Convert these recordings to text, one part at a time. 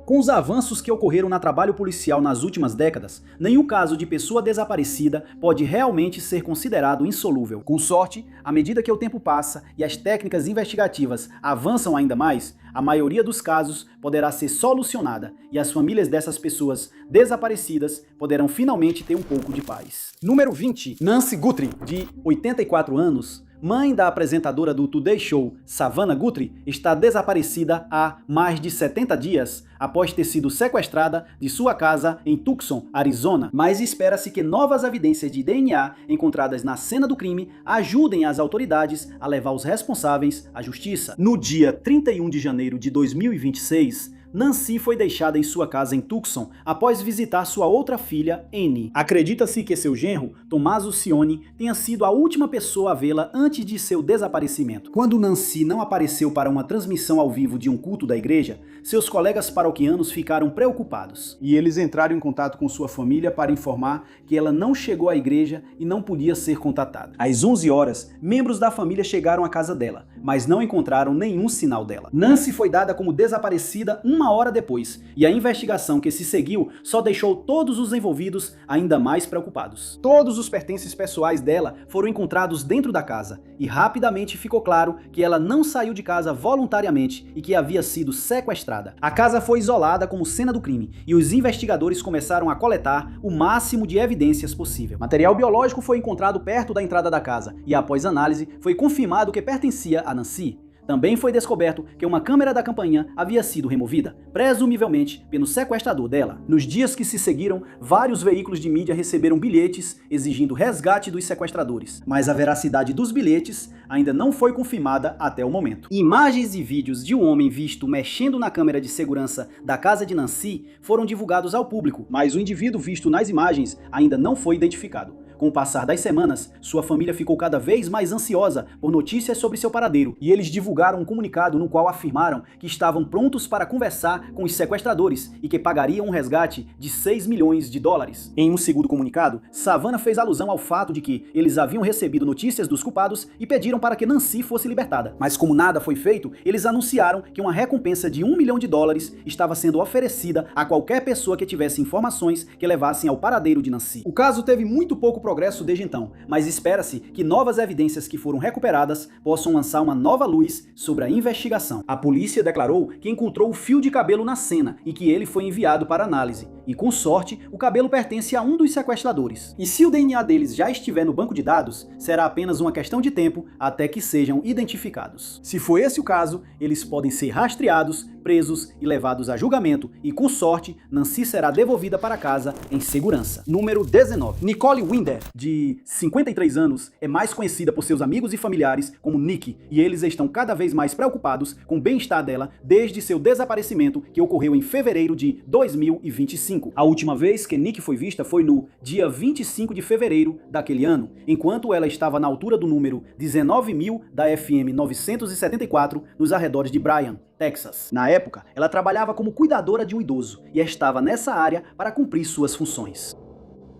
Com os avanços que ocorreram no trabalho policial nas últimas décadas, nenhum caso de pessoa desaparecida pode realmente ser considerado insolúvel. Com sorte, à medida que o tempo passa e as técnicas investigativas avançam ainda mais, a maioria dos casos poderá ser solucionada e as famílias dessas pessoas desaparecidas poderão finalmente ter um pouco de paz. Número 20. Nancy Guthrie, de 84 anos, mãe da apresentadora do Today Show, Savannah Guthrie, está desaparecida há mais de 70 dias, após ter sido sequestrada de sua casa em Tucson, Arizona. Mas espera-se que novas evidências de DNA encontradas na cena do crime ajudem as autoridades a levar os responsáveis à justiça. No dia 31 de janeiro de 2026, Nancy foi deixada em sua casa em Tucson após visitar sua outra filha, Annie. Acredita-se que seu genro, Tommaso Cioni, tenha sido a última pessoa a vê-la antes de seu desaparecimento. Quando Nancy não apareceu para uma transmissão ao vivo de um culto da igreja, seus colegas paroquianos ficaram preocupados. E eles entraram em contato com sua família para informar que ela não chegou à igreja e não podia ser contatada. Às 11 horas, membros da família chegaram à casa dela, mas não encontraram nenhum sinal dela. Nancy foi dada como desaparecida uma hora depois, e a investigação que se seguiu só deixou todos os envolvidos ainda mais preocupados. Todos os pertences pessoais dela foram encontrados dentro da casa, e rapidamente ficou claro que ela não saiu de casa voluntariamente e que havia sido sequestrada. A casa foi isolada como cena do crime, e os investigadores começaram a coletar o máximo de evidências possível. Material biológico foi encontrado perto da entrada da casa, e após análise, foi confirmado que pertencia a Nancy. Também foi descoberto que uma câmera da campainha havia sido removida, presumivelmente pelo sequestrador dela. Nos dias que se seguiram, vários veículos de mídia receberam bilhetes exigindo resgate dos sequestradores, mas a veracidade dos bilhetes ainda não foi confirmada até o momento. Imagens e vídeos de um homem visto mexendo na câmera de segurança da casa de Nancy foram divulgados ao público, mas o indivíduo visto nas imagens ainda não foi identificado. Com o passar das semanas, sua família ficou cada vez mais ansiosa por notícias sobre seu paradeiro, e eles divulgaram um comunicado no qual afirmaram que estavam prontos para conversar com os sequestradores e que pagariam um resgate de 6 milhões de dólares. Em um segundo comunicado, Savannah fez alusão ao fato de que eles haviam recebido notícias dos culpados e pediram para que Nancy fosse libertada. Mas como nada foi feito, eles anunciaram que uma recompensa de 1 milhão de dólares estava sendo oferecida a qualquer pessoa que tivesse informações que levassem ao paradeiro de Nancy. O caso teve muito pouco progresso desde então, mas espera-se que novas evidências que foram recuperadas possam lançar uma nova luz sobre a investigação. A polícia declarou que encontrou o fio de cabelo na cena e que ele foi enviado para análise. E com sorte, o cabelo pertence a um dos sequestradores. E se o DNA deles já estiver no banco de dados, será apenas uma questão de tempo até que sejam identificados. Se for esse o caso, eles podem ser rastreados, presos e levados a julgamento, e com sorte, Nancy será devolvida para casa em segurança. Número 19. Nicole Winder, de 53 anos, é mais conhecida por seus amigos e familiares como Nick, e eles estão cada vez mais preocupados com o bem-estar dela desde seu desaparecimento, que ocorreu em fevereiro de 2025. A última vez que Nick foi vista foi no dia 25 de fevereiro daquele ano, enquanto ela estava na altura do número 19.000 da FM 974 nos arredores de Bryan, Texas. Na época, ela trabalhava como cuidadora de um idoso e estava nessa área para cumprir suas funções.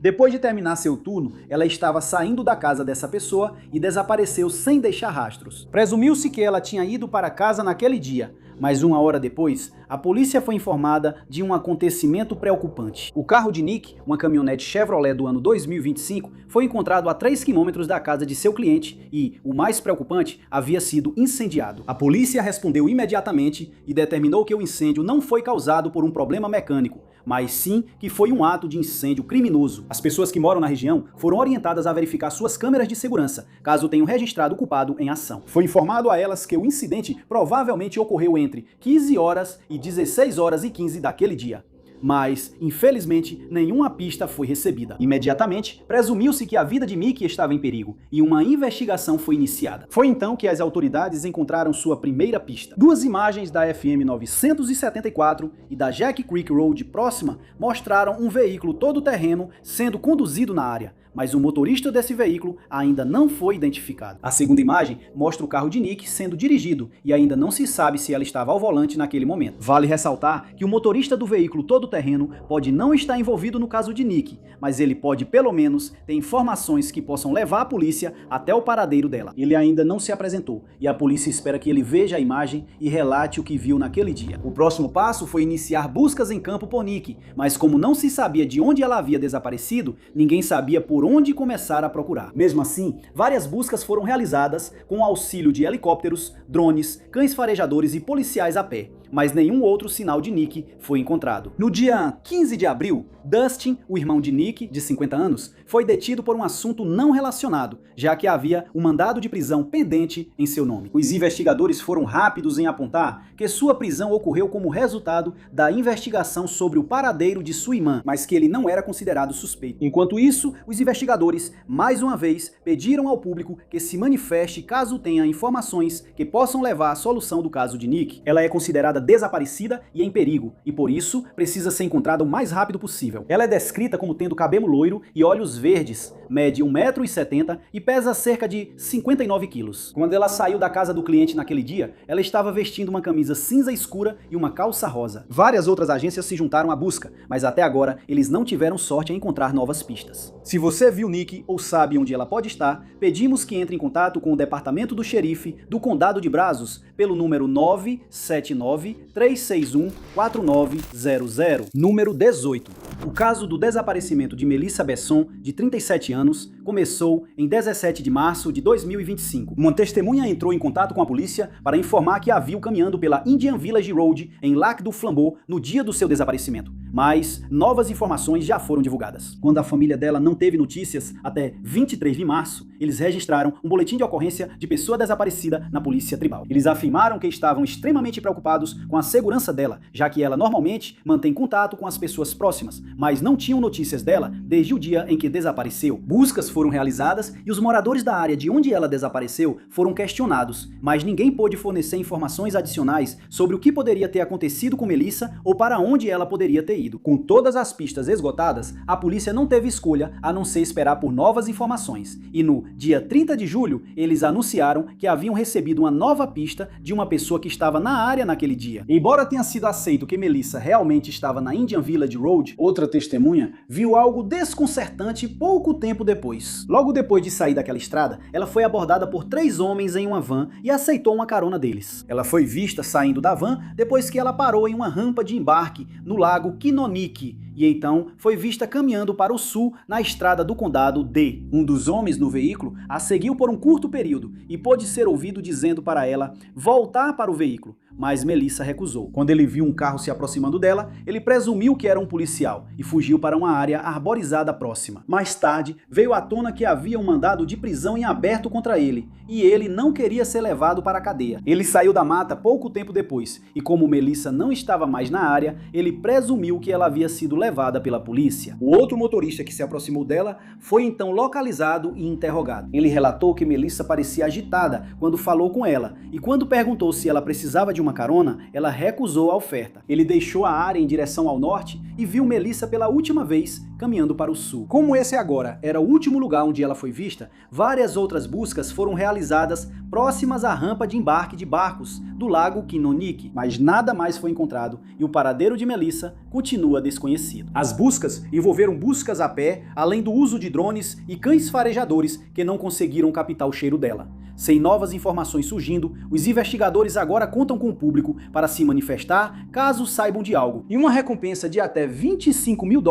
Depois de terminar seu turno, ela estava saindo da casa dessa pessoa e desapareceu sem deixar rastros. Presumiu-se que ela tinha ido para casa naquele dia, mas uma hora depois, a polícia foi informada de um acontecimento preocupante. O carro de Nick, uma caminhonete Chevrolet do ano 2025, foi encontrado a 3 quilômetros da casa de seu cliente e, o mais preocupante, havia sido incendiado. A polícia respondeu imediatamente e determinou que o incêndio não foi causado por um problema mecânico, mas sim que foi um ato de incêndio criminoso. As pessoas que moram na região foram orientadas a verificar suas câmeras de segurança, caso tenham registrado o culpado em ação. Foi informado a elas que o incidente provavelmente ocorreu entre 15 horas e 16 horas e 15 daquele dia. Mas, infelizmente, nenhuma pista foi recebida. Imediatamente, presumiu-se que a vida de Mickey estava em perigo e uma investigação foi iniciada. Foi então que as autoridades encontraram sua primeira pista. 2 imagens da FM 974 e da Jack Creek Road próxima mostraram um veículo todo-terreno sendo conduzido na área, mas o motorista desse veículo ainda não foi identificado. A segunda imagem mostra o carro de Nick sendo dirigido e ainda não se sabe se ela estava ao volante naquele momento. Vale ressaltar que o motorista do veículo todo-terreno pode não estar envolvido no caso de Nick, mas ele pode pelo menos ter informações que possam levar a polícia até o paradeiro dela. Ele ainda não se apresentou e a polícia espera que ele veja a imagem e relate o que viu naquele dia. O próximo passo foi iniciar buscas em campo por Nick, mas como não se sabia de onde ela havia desaparecido, ninguém sabia por onde começar a procurar. Mesmo assim, várias buscas foram realizadas com o auxílio de helicópteros, drones, cães farejadores e policiais a pé, mas nenhum outro sinal de Nick foi encontrado. No dia 15 de abril, Dustin, o irmão de Nick, de 50 anos, foi detido por um assunto não relacionado, já que havia um mandado de prisão pendente em seu nome. Os investigadores foram rápidos em apontar que sua prisão ocorreu como resultado da investigação sobre o paradeiro de sua irmã, mas que ele não era considerado suspeito. Enquanto isso, os investigadores, mais uma vez, pediram ao público que se manifeste caso tenha informações que possam levar à solução do caso de Nick. Ela é considerada desaparecida e em perigo, e por isso precisa ser encontrada o mais rápido possível. Ela é descrita como tendo cabelo loiro e olhos verdes, mede 1,70 m e pesa cerca de 59 quilos. Quando ela saiu da casa do cliente naquele dia, ela estava vestindo uma camisa cinza escura e uma calça rosa. Várias outras agências se juntaram à busca, mas até agora eles não tiveram sorte em encontrar novas pistas. Se você viu Nick ou sabe onde ela pode estar, pedimos que entre em contato com o departamento do xerife do Condado de Brazos pelo número 979-361-4900. Número 18. O caso do desaparecimento de Melissa Besson, de 37 anos, começou em 17 de março de 2025. Uma testemunha entrou em contato com a polícia para informar que a viu caminhando pela Indian Village Road em Lac du Flambeau no dia do seu desaparecimento. Mas novas informações já foram divulgadas. Quando a família dela não teve notícias até 23 de março, eles registraram um boletim de ocorrência de pessoa desaparecida na polícia tribal. Eles afirmaram que estavam extremamente preocupados com a segurança dela, já que ela normalmente mantém contato com as pessoas próximas, mas não tinham notícias dela desde o dia em que desapareceu. Buscas foram realizadas e os moradores da área de onde ela desapareceu foram questionados, mas ninguém pôde fornecer informações adicionais sobre o que poderia ter acontecido com Melissa ou para onde ela poderia ter ido. Com todas as pistas esgotadas, a polícia não teve escolha a não ser esperar por novas informações. E no dia 30 de julho, eles anunciaram que haviam recebido uma nova pista de uma pessoa que estava na área naquele dia. Embora tenha sido aceito que Melissa realmente estava na Indian Village Road, outra testemunha viu algo desconcertante pouco tempo depois. Logo depois de sair daquela estrada, ela foi abordada por 3 homens em uma van e aceitou uma carona deles. Ela foi vista saindo da van depois que ela parou em uma rampa de embarque no lago Kinoniki, e então foi vista caminhando para o sul na estrada do condado D. Um dos homens no veículo a seguiu por um curto período e pôde ser ouvido dizendo para ela voltar para o veículo, mas Melissa recusou. Quando ele viu um carro se aproximando dela, ele presumiu que era um policial e fugiu para uma área arborizada próxima. Mais tarde, veio à tona que havia um mandado de prisão em aberto contra ele, e ele não queria ser levado para a cadeia. Ele saiu da mata pouco tempo depois, e como Melissa não estava mais na área, ele presumiu que ela havia sido levada pela polícia. O outro motorista que se aproximou dela foi então localizado e interrogado. Ele relatou que Melissa parecia agitada quando falou com ela, e quando perguntou se ela precisava de uma carona, ela recusou a oferta. Ele deixou a área em direção ao norte e viu Melissa pela última vez caminhando para o sul. Como esse agora era o último lugar onde ela foi vista, várias outras buscas foram realizadas próximas à rampa de embarque de barcos do lago Kinoniki, mas nada mais foi encontrado e o paradeiro de Melissa continua desconhecido. As buscas envolveram buscas a pé, além do uso de drones e cães farejadores que não conseguiram captar o cheiro dela. Sem novas informações surgindo, os investigadores agora contam com o público para se manifestar caso saibam de algo, e uma recompensa de até $25 mil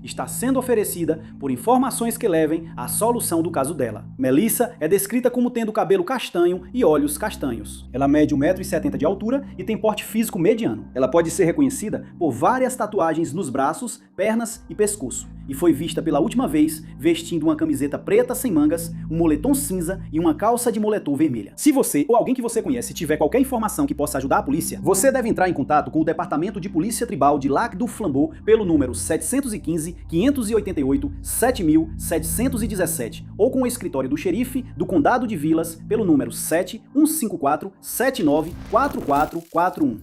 está sendo oferecida por informações que levem à solução do caso dela. Melissa é descrita como tendo cabelo castanho e olhos castanhos. Ela mede 1,70 m de altura e tem porte físico mediano. Ela pode ser reconhecida por várias tatuagens nos braços, pernas e pescoço, e foi vista pela última vez vestindo uma camiseta preta sem mangas, um moletom cinza e uma calça de moletom vermelha. Se você ou alguém que você conhece tiver qualquer informação que possa ajudar a polícia, você deve entrar em contato com o Departamento de Polícia Tribal de Lac du Flambeau pelo número 715-588-7717 ou com o escritório do xerife do Condado de Vilas pelo número 7154-794441.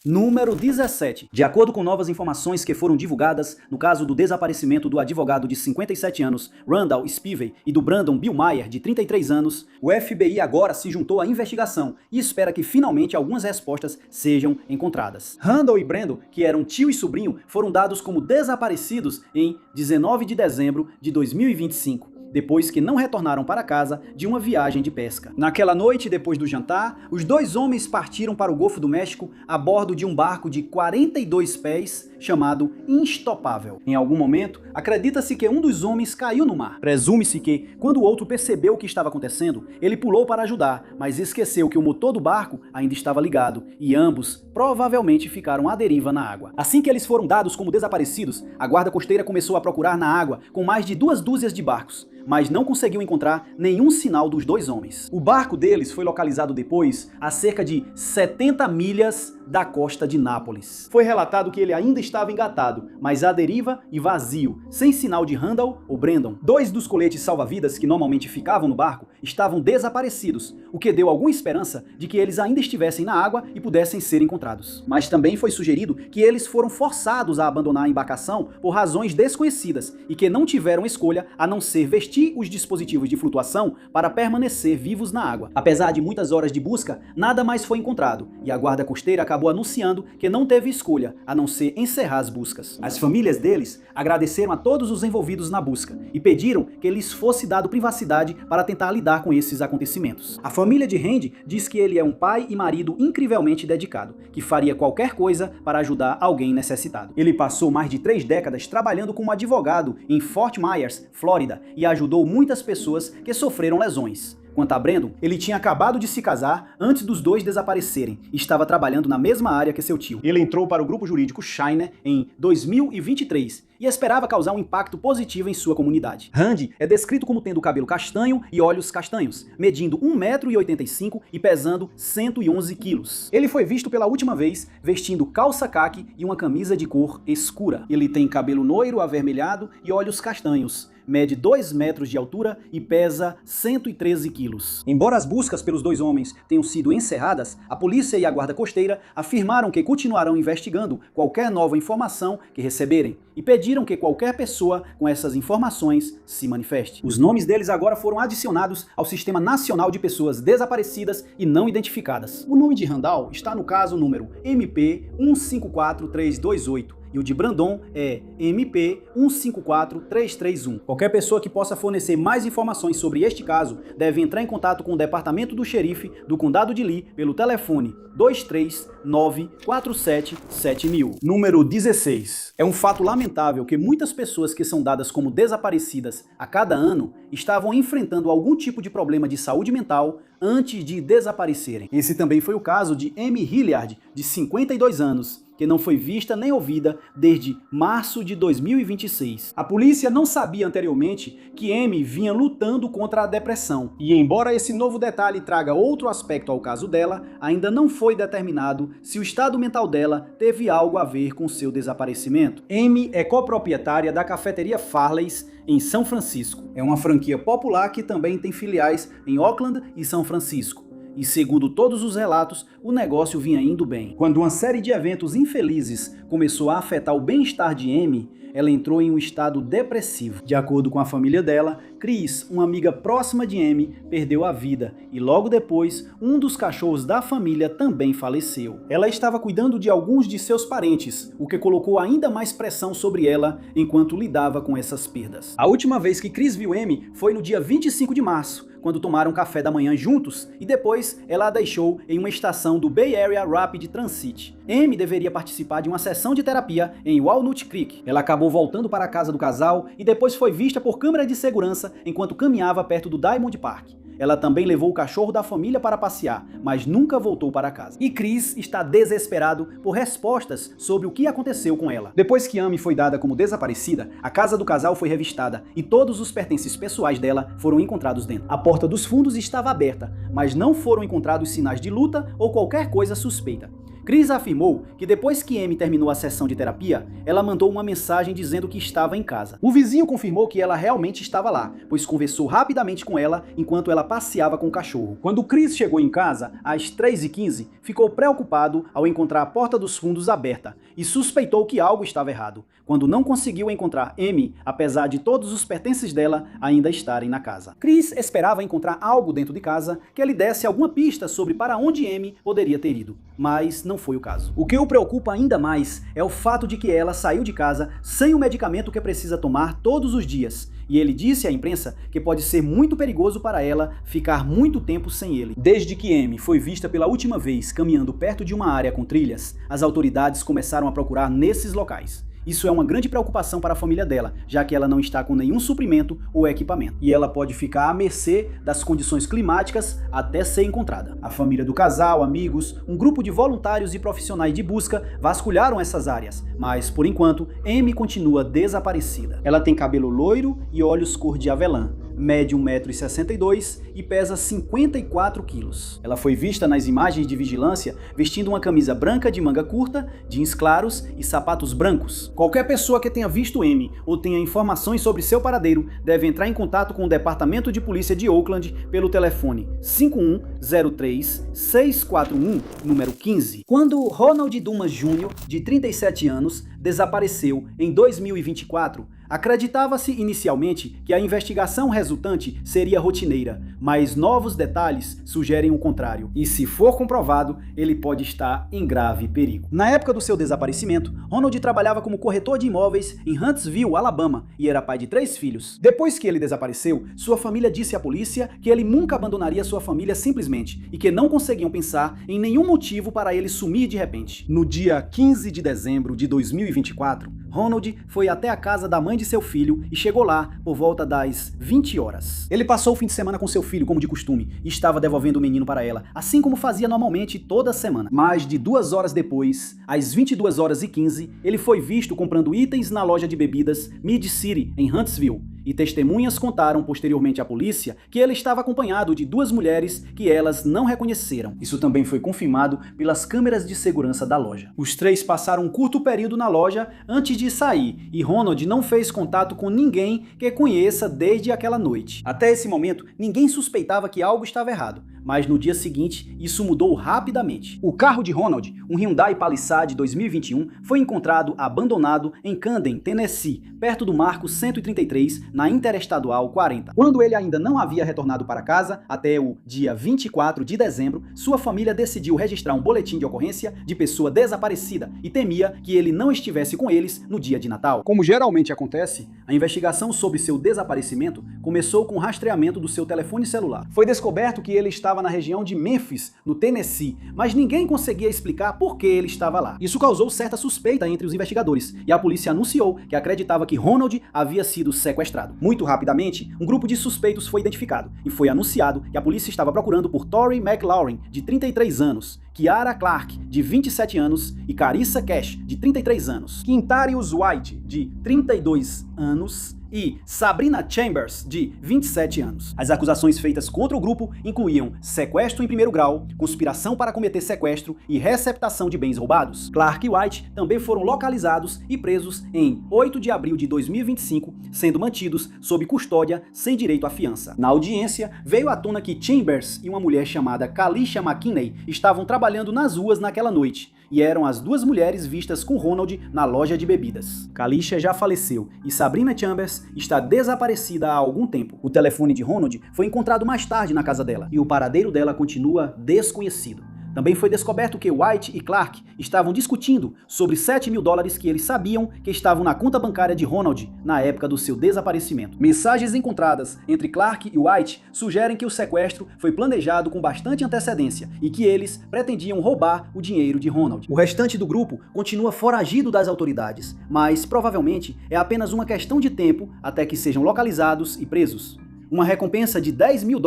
Número 17. De acordo com novas informações que foram divulgadas no caso do desaparecimento do advogado de 57 anos, Randall Spivey, e do Brandon Billmeier, de 33 anos, o FBI agora se juntou à investigação e espera que finalmente algumas respostas sejam encontradas. Randall e Brandon, que eram tio e sobrinho, foram dados como desaparecidos em 19 de dezembro de 2025. Depois que não retornaram para casa de uma viagem de pesca. Naquela noite, depois do jantar, os dois homens partiram para o Golfo do México a bordo de um barco de 42 pés chamado Instopável. Em algum momento, acredita-se que um dos homens caiu no mar. Presume-se que, quando o outro percebeu o que estava acontecendo, ele pulou para ajudar, mas esqueceu que o motor do barco ainda estava ligado e ambos provavelmente ficaram à deriva na água. Assim que eles foram dados como desaparecidos, a guarda costeira começou a procurar na água com mais de 2 dúzias de barcos, mas não conseguiu encontrar nenhum sinal dos dois homens. O barco deles foi localizado depois a cerca de 70 milhas da costa de Nápoles. Foi relatado que ele ainda estava engatado, mas à deriva e vazio, sem sinal de Randall ou Brandon. 2 dos coletes salva-vidas que normalmente ficavam no barco estavam desaparecidos, o que deu alguma esperança de que eles ainda estivessem na água e pudessem ser encontrados. Mas também foi sugerido que eles foram forçados a abandonar a embarcação por razões desconhecidas e que não tiveram escolha a não ser vestir os dispositivos de flutuação para permanecer vivos na água. Apesar de muitas horas de busca, nada mais foi encontrado, e a guarda costeira acabou anunciando que não teve escolha a não ser encerrar as buscas. As famílias deles agradeceram a todos os envolvidos na busca e pediram que lhes fosse dado privacidade para tentar lidar com esses acontecimentos. A família de Randy diz que ele é um pai e marido incrivelmente dedicado, que faria qualquer coisa para ajudar alguém necessitado. Ele passou mais de 3 décadas trabalhando como advogado em Fort Myers, Flórida, e ajudou muitas pessoas que sofreram lesões. Quanto a Brandon, ele tinha acabado de se casar antes dos dois desaparecerem e estava trabalhando na mesma área que seu tio. Ele entrou para o grupo jurídico Shiner em 2023 e esperava causar um impacto positivo em sua comunidade. Randy é descrito como tendo cabelo castanho e olhos castanhos, medindo 1,85 m e pesando 111 quilos. Ele foi visto pela última vez vestindo calça caque e uma camisa de cor escura. Ele tem cabelo loiro avermelhado e olhos castanhos. Mede 2 metros de altura e pesa 113 quilos. Embora as buscas pelos dois homens tenham sido encerradas, a polícia e a guarda costeira afirmaram que continuarão investigando qualquer nova informação que receberem e pediram que qualquer pessoa com essas informações se manifeste. Os nomes deles agora foram adicionados ao Sistema Nacional de Pessoas Desaparecidas e Não Identificadas. O nome de Randall está no caso número MP 154328. E o de Brandon é MP 154331. Qualquer pessoa que possa fornecer mais informações sobre este caso deve entrar em contato com o Departamento do Xerife do Condado de Lee pelo telefone 239477000. Número 16. É um fato lamentável que muitas pessoas que são dadas como desaparecidas a cada ano estavam enfrentando algum tipo de problema de saúde mental antes de desaparecerem. Esse também foi o caso de Amy Hilliard, de 52 anos, que não foi vista nem ouvida desde março de 2026. A polícia não sabia anteriormente que Amy vinha lutando contra a depressão, e embora esse novo detalhe traga outro aspecto ao caso dela, ainda não foi determinado se o estado mental dela teve algo a ver com seu desaparecimento. Amy é coproprietária da cafeteria Farley's em São Francisco. É uma franquia popular que também tem filiais em Oakland e São Francisco. E segundo todos os relatos, o negócio vinha indo bem. Quando uma série de eventos infelizes começou a afetar o bem-estar de Amy, ela entrou em um estado depressivo. De acordo com a família dela, Chris, uma amiga próxima de Amy, perdeu a vida e logo depois, um dos cachorros da família também faleceu. Ela estava cuidando de alguns de seus parentes, o que colocou ainda mais pressão sobre ela enquanto lidava com essas perdas. A última vez que Chris viu Amy foi no dia 25 de março, quando tomaram café da manhã juntos, e depois ela a deixou em uma estação do Bay Area Rapid Transit. Amy deveria participar de uma sessão de terapia em Walnut Creek. Ela acabou voltando para a casa do casal e depois foi vista por câmera de segurança enquanto caminhava perto do Diamond Park. Ela também levou o cachorro da família para passear, mas nunca voltou para casa. E Chris está desesperado por respostas sobre o que aconteceu com ela. Depois que Amy foi dada como desaparecida, a casa do casal foi revistada e todos os pertences pessoais dela foram encontrados dentro. A porta dos fundos estava aberta, mas não foram encontrados sinais de luta ou qualquer coisa suspeita. Chris afirmou que depois que Amy terminou a sessão de terapia, ela mandou uma mensagem dizendo que estava em casa. O vizinho confirmou que ela realmente estava lá, pois conversou rapidamente com ela enquanto ela passeava com o cachorro. Quando Chris chegou em casa, às 3h15, ficou preocupado ao encontrar a porta dos fundos aberta e suspeitou que algo estava errado, quando não conseguiu encontrar Amy, apesar de todos os pertences dela ainda estarem na casa. Chris esperava encontrar algo dentro de casa que lhe desse alguma pista sobre para onde Amy poderia ter ido, mas não foi o caso. O que o preocupa ainda mais é o fato de que ela saiu de casa sem o medicamento que precisa tomar todos os dias, e ele disse à imprensa que pode ser muito perigoso para ela ficar muito tempo sem ele. Desde que Amy foi vista pela última vez caminhando perto de uma área com trilhas, as autoridades começaram a procurar nesses locais. Isso é uma grande preocupação para a família dela, já que ela não está com nenhum suprimento ou equipamento. E ela pode ficar à mercê das condições climáticas até ser encontrada. A família do casal, amigos, um grupo de voluntários e profissionais de busca vasculharam essas áreas, mas, por enquanto, Amy continua desaparecida. Ela tem cabelo loiro e olhos cor de avelã, mede 1,62 m e pesa 54 quilos. Ela foi vista nas imagens de vigilância vestindo uma camisa branca de manga curta, jeans claros e sapatos brancos. Qualquer pessoa que tenha visto Amy ou tenha informações sobre seu paradeiro deve entrar em contato com o Departamento de Polícia de Oakland pelo telefone 5103-641, número 15. Quando Ronald Dumas Jr., de 37 anos, desapareceu em 2024, acreditava-se inicialmente que a investigação resultante seria rotineira, mas novos detalhes sugerem o contrário. E se for comprovado, ele pode estar em grave perigo. Na época do seu desaparecimento, Ronald trabalhava como corretor de imóveis em Huntsville, Alabama, e era pai de 3 filhos. Depois que ele desapareceu, sua família disse à polícia que ele nunca abandonaria sua família simplesmente, e que não conseguiam pensar em nenhum motivo para ele sumir de repente. No dia 15 de dezembro de 2024, Ronald foi até a casa da mãe de seu filho e chegou lá por volta das 20 horas. Ele passou o fim de semana com seu filho, como de costume, e estava devolvendo o menino para ela, assim como fazia normalmente toda semana. Mais de 2 horas depois, às 22h15, ele foi visto comprando itens na loja de bebidas Mid-City, em Huntsville. E testemunhas contaram posteriormente à polícia que ele estava acompanhado de 2 mulheres que elas não reconheceram. Isso também foi confirmado pelas câmeras de segurança da loja. Os 3 passaram um curto período na loja antes de sair, e Ronald não fez contato com ninguém que conheça desde aquela noite. Até esse momento, ninguém suspeitava que algo estava errado, mas no dia seguinte, isso mudou rapidamente. O carro de Ronald, um Hyundai Palisade 2021, foi encontrado abandonado em Camden, Tennessee, perto do marco 133, na Interestadual 40. Quando ele ainda não havia retornado para casa, até o dia 24 de dezembro, sua família decidiu registrar um boletim de ocorrência de pessoa desaparecida e temia que ele não estivesse com eles no dia de Natal. Como geralmente acontece, a investigação sobre seu desaparecimento começou com o rastreamento do seu telefone celular. Foi descoberto que ele estava na região de Memphis, no Tennessee, mas ninguém conseguia explicar por que ele estava lá. Isso causou certa suspeita entre os investigadores, e a polícia anunciou que acreditava que Ronald havia sido sequestrado. Muito rapidamente, um grupo de suspeitos foi identificado, e foi anunciado que a polícia estava procurando por Tori McLaurin, de 33 anos, Kiara Clark, de 27 anos, e Carissa Cash, de 33 anos, Quintarius White, de 32 anos, e Sabrina Chambers, de 27 anos. As acusações feitas contra o grupo incluíam sequestro em primeiro grau, conspiração para cometer sequestro e receptação de bens roubados. Clark e White também foram localizados e presos em 8 de abril de 2025, sendo mantidos sob custódia sem direito à fiança. Na audiência, veio à tona que Chambers e uma mulher chamada Kalisha McKinney estavam trabalhando nas ruas naquela noite, e eram as 2 mulheres vistas com Ronald na loja de bebidas. Kalisha já faleceu e Sabrina Chambers está desaparecida há algum tempo. O telefone de Ronald foi encontrado mais tarde na casa dela, e o paradeiro dela continua desconhecido. Também foi descoberto que White e Clark estavam discutindo sobre $7 mil que eles sabiam que estavam na conta bancária de Ronald na época do seu desaparecimento. Mensagens encontradas entre Clark e White sugerem que o sequestro foi planejado com bastante antecedência e que eles pretendiam roubar o dinheiro de Ronald. O restante do grupo continua foragido das autoridades, mas provavelmente é apenas uma questão de tempo até que sejam localizados e presos. Uma recompensa de $10 mil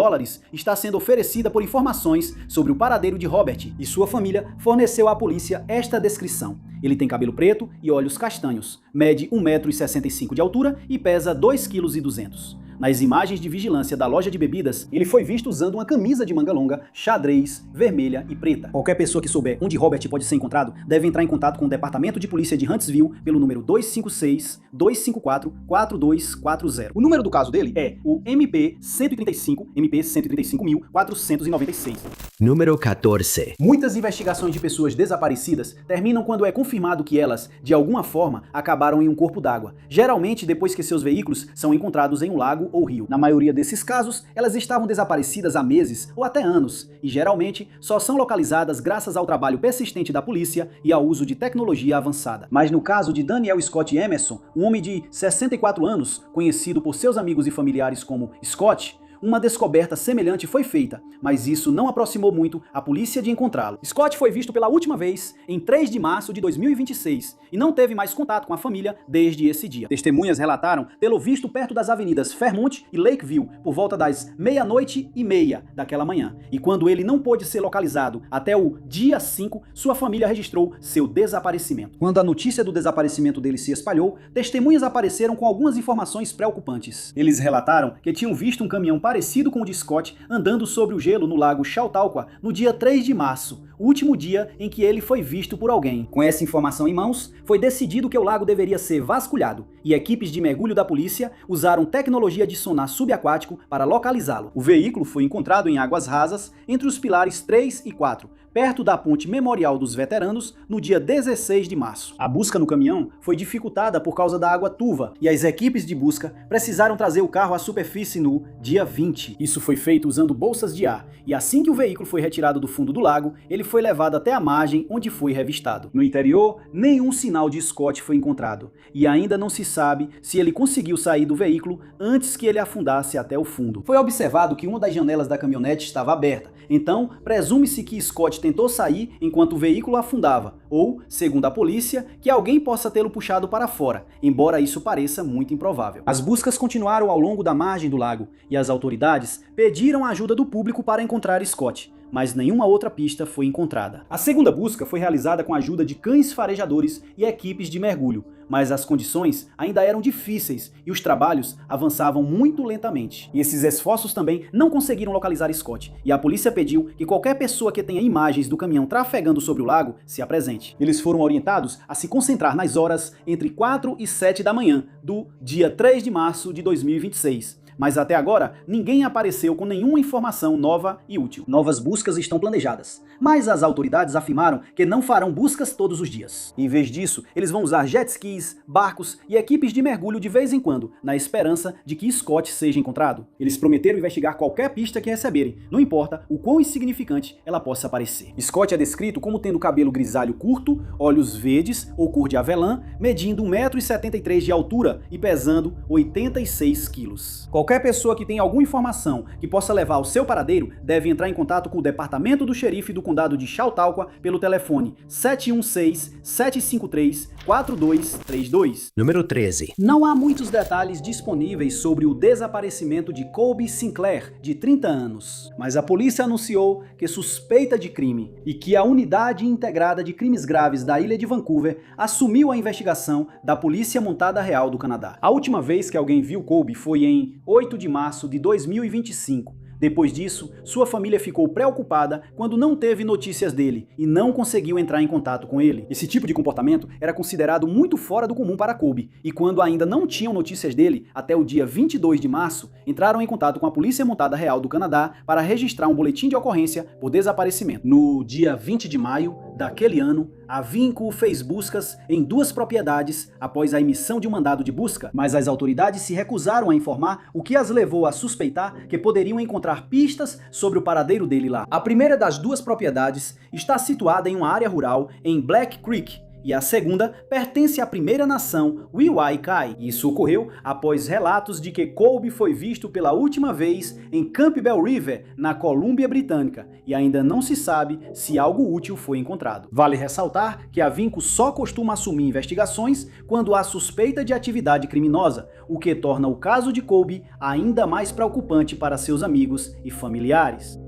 está sendo oferecida por informações sobre o paradeiro de Robert, e sua família forneceu à polícia esta descrição. Ele tem cabelo preto e olhos castanhos, mede 1,65 m de altura e pesa 2,2 kg. Nas imagens de vigilância da loja de bebidas, ele foi visto usando uma camisa de manga longa, xadrez, vermelha e preta. Qualquer pessoa que souber onde Robert pode ser encontrado deve entrar em contato com o Departamento de Polícia de Huntsville pelo número 256-254-4240. O número do caso dele é o MP-135.496. Número 14. Muitas investigações de pessoas desaparecidas terminam quando é confirmado que elas, de alguma forma, acabaram em um corpo d'água, geralmente depois que seus veículos são encontrados em um lago ou rio. Na maioria desses casos, elas estavam desaparecidas há meses ou até anos, e geralmente só são localizadas graças ao trabalho persistente da polícia e ao uso de tecnologia avançada. Mas no caso de Daniel Scott Emerson, um homem de 64 anos, conhecido por seus amigos e familiares como Scott, uma descoberta semelhante foi feita, mas isso não aproximou muito a polícia de encontrá-lo. Scott foi visto pela última vez em 3 de março de 2026 e não teve mais contato com a família desde esse dia. Testemunhas relataram tê-lo visto perto das avenidas Fairmont e Lakeview por volta das 00:30 daquela manhã. E quando ele não pôde ser localizado até o dia 5, sua família registrou seu desaparecimento. Quando a notícia do desaparecimento dele se espalhou, testemunhas apareceram com algumas informações preocupantes. Eles relataram que tinham visto um caminhão parecido com o de Scott andando sobre o gelo no lago Chautauqua no dia 3 de março, o último dia em que ele foi visto por alguém. Com essa informação em mãos, foi decidido que o lago deveria ser vasculhado e equipes de mergulho da polícia usaram tecnologia de sonar subaquático para localizá-lo. O veículo foi encontrado em águas rasas entre os pilares 3 e 4, perto da Ponte Memorial dos Veteranos, no dia 16 de março. A busca no caminhão foi dificultada por causa da água turva e as equipes de busca precisaram trazer o carro à superfície no dia 20. Isso foi feito usando bolsas de ar e assim que o veículo foi retirado do fundo do lago, ele foi levado até a margem onde foi revistado. No interior, nenhum sinal de Scott foi encontrado e ainda não se sabe se ele conseguiu sair do veículo antes que ele afundasse até o fundo. Foi observado que uma das janelas da caminhonete estava aberta, então presume-se que Scott tentou sair enquanto o veículo afundava, ou, segundo a polícia, que alguém possa tê-lo puxado para fora, embora isso pareça muito improvável. As buscas continuaram ao longo da margem do lago, e as autoridades pediram a ajuda do público para encontrar Scott, mas nenhuma outra pista foi encontrada. A segunda busca foi realizada com a ajuda de cães farejadores e equipes de mergulho, mas as condições ainda eram difíceis e os trabalhos avançavam muito lentamente. E esses esforços também não conseguiram localizar Scott, e a polícia pediu que qualquer pessoa que tenha imagens do caminhão trafegando sobre o lago se apresente. Eles foram orientados a se concentrar nas horas entre 4 e 7 da manhã do dia 3 de março de 2026. Mas até agora, ninguém apareceu com nenhuma informação nova e útil. Novas buscas estão planejadas, mas as autoridades afirmaram que não farão buscas todos os dias. Em vez disso, eles vão usar jet skis, barcos e equipes de mergulho de vez em quando, na esperança de que Scott seja encontrado. Eles prometeram investigar qualquer pista que receberem, não importa o quão insignificante ela possa parecer. Scott é descrito como tendo cabelo grisalho curto, olhos verdes ou cor de avelã, medindo 1,73 m de altura e pesando 86 quilos. Qualquer pessoa que tenha alguma informação que possa levar ao seu paradeiro deve entrar em contato com o Departamento do Xerife do Condado de Chautauqua pelo telefone 716-753-4232. Número 13. Não há muitos detalhes disponíveis sobre o desaparecimento de Colby Sinclair, de 30 anos, mas a polícia anunciou que suspeita de crime e que a Unidade Integrada de Crimes Graves da Ilha de Vancouver assumiu a investigação da Polícia Montada Real do Canadá. A última vez que alguém viu Colby foi em 8 de março de 2025. Depois disso, sua família ficou preocupada quando não teve notícias dele e não conseguiu entrar em contato com ele. Esse tipo de comportamento era considerado muito fora do comum para Colby, e quando ainda não tinham notícias dele, até o dia 22 de março, entraram em contato com a Polícia Montada Real do Canadá para registrar um boletim de ocorrência por desaparecimento. No dia 20 de maio daquele ano, a Vinco fez buscas em 2 propriedades após a emissão de um mandado de busca, mas as autoridades se recusaram a informar, o que as levou a suspeitar que poderiam encontrar pistas sobre o paradeiro dele lá. A primeira das 2 propriedades está situada em uma área rural em Black Creek, e a segunda pertence à primeira nação Wiwai-Kai. Isso ocorreu após relatos de que Colby foi visto pela última vez em Campbell River, na Colômbia Britânica, e ainda não se sabe se algo útil foi encontrado. Vale ressaltar que a Vinco só costuma assumir investigações quando há suspeita de atividade criminosa, o que torna o caso de Colby ainda mais preocupante para seus amigos e familiares.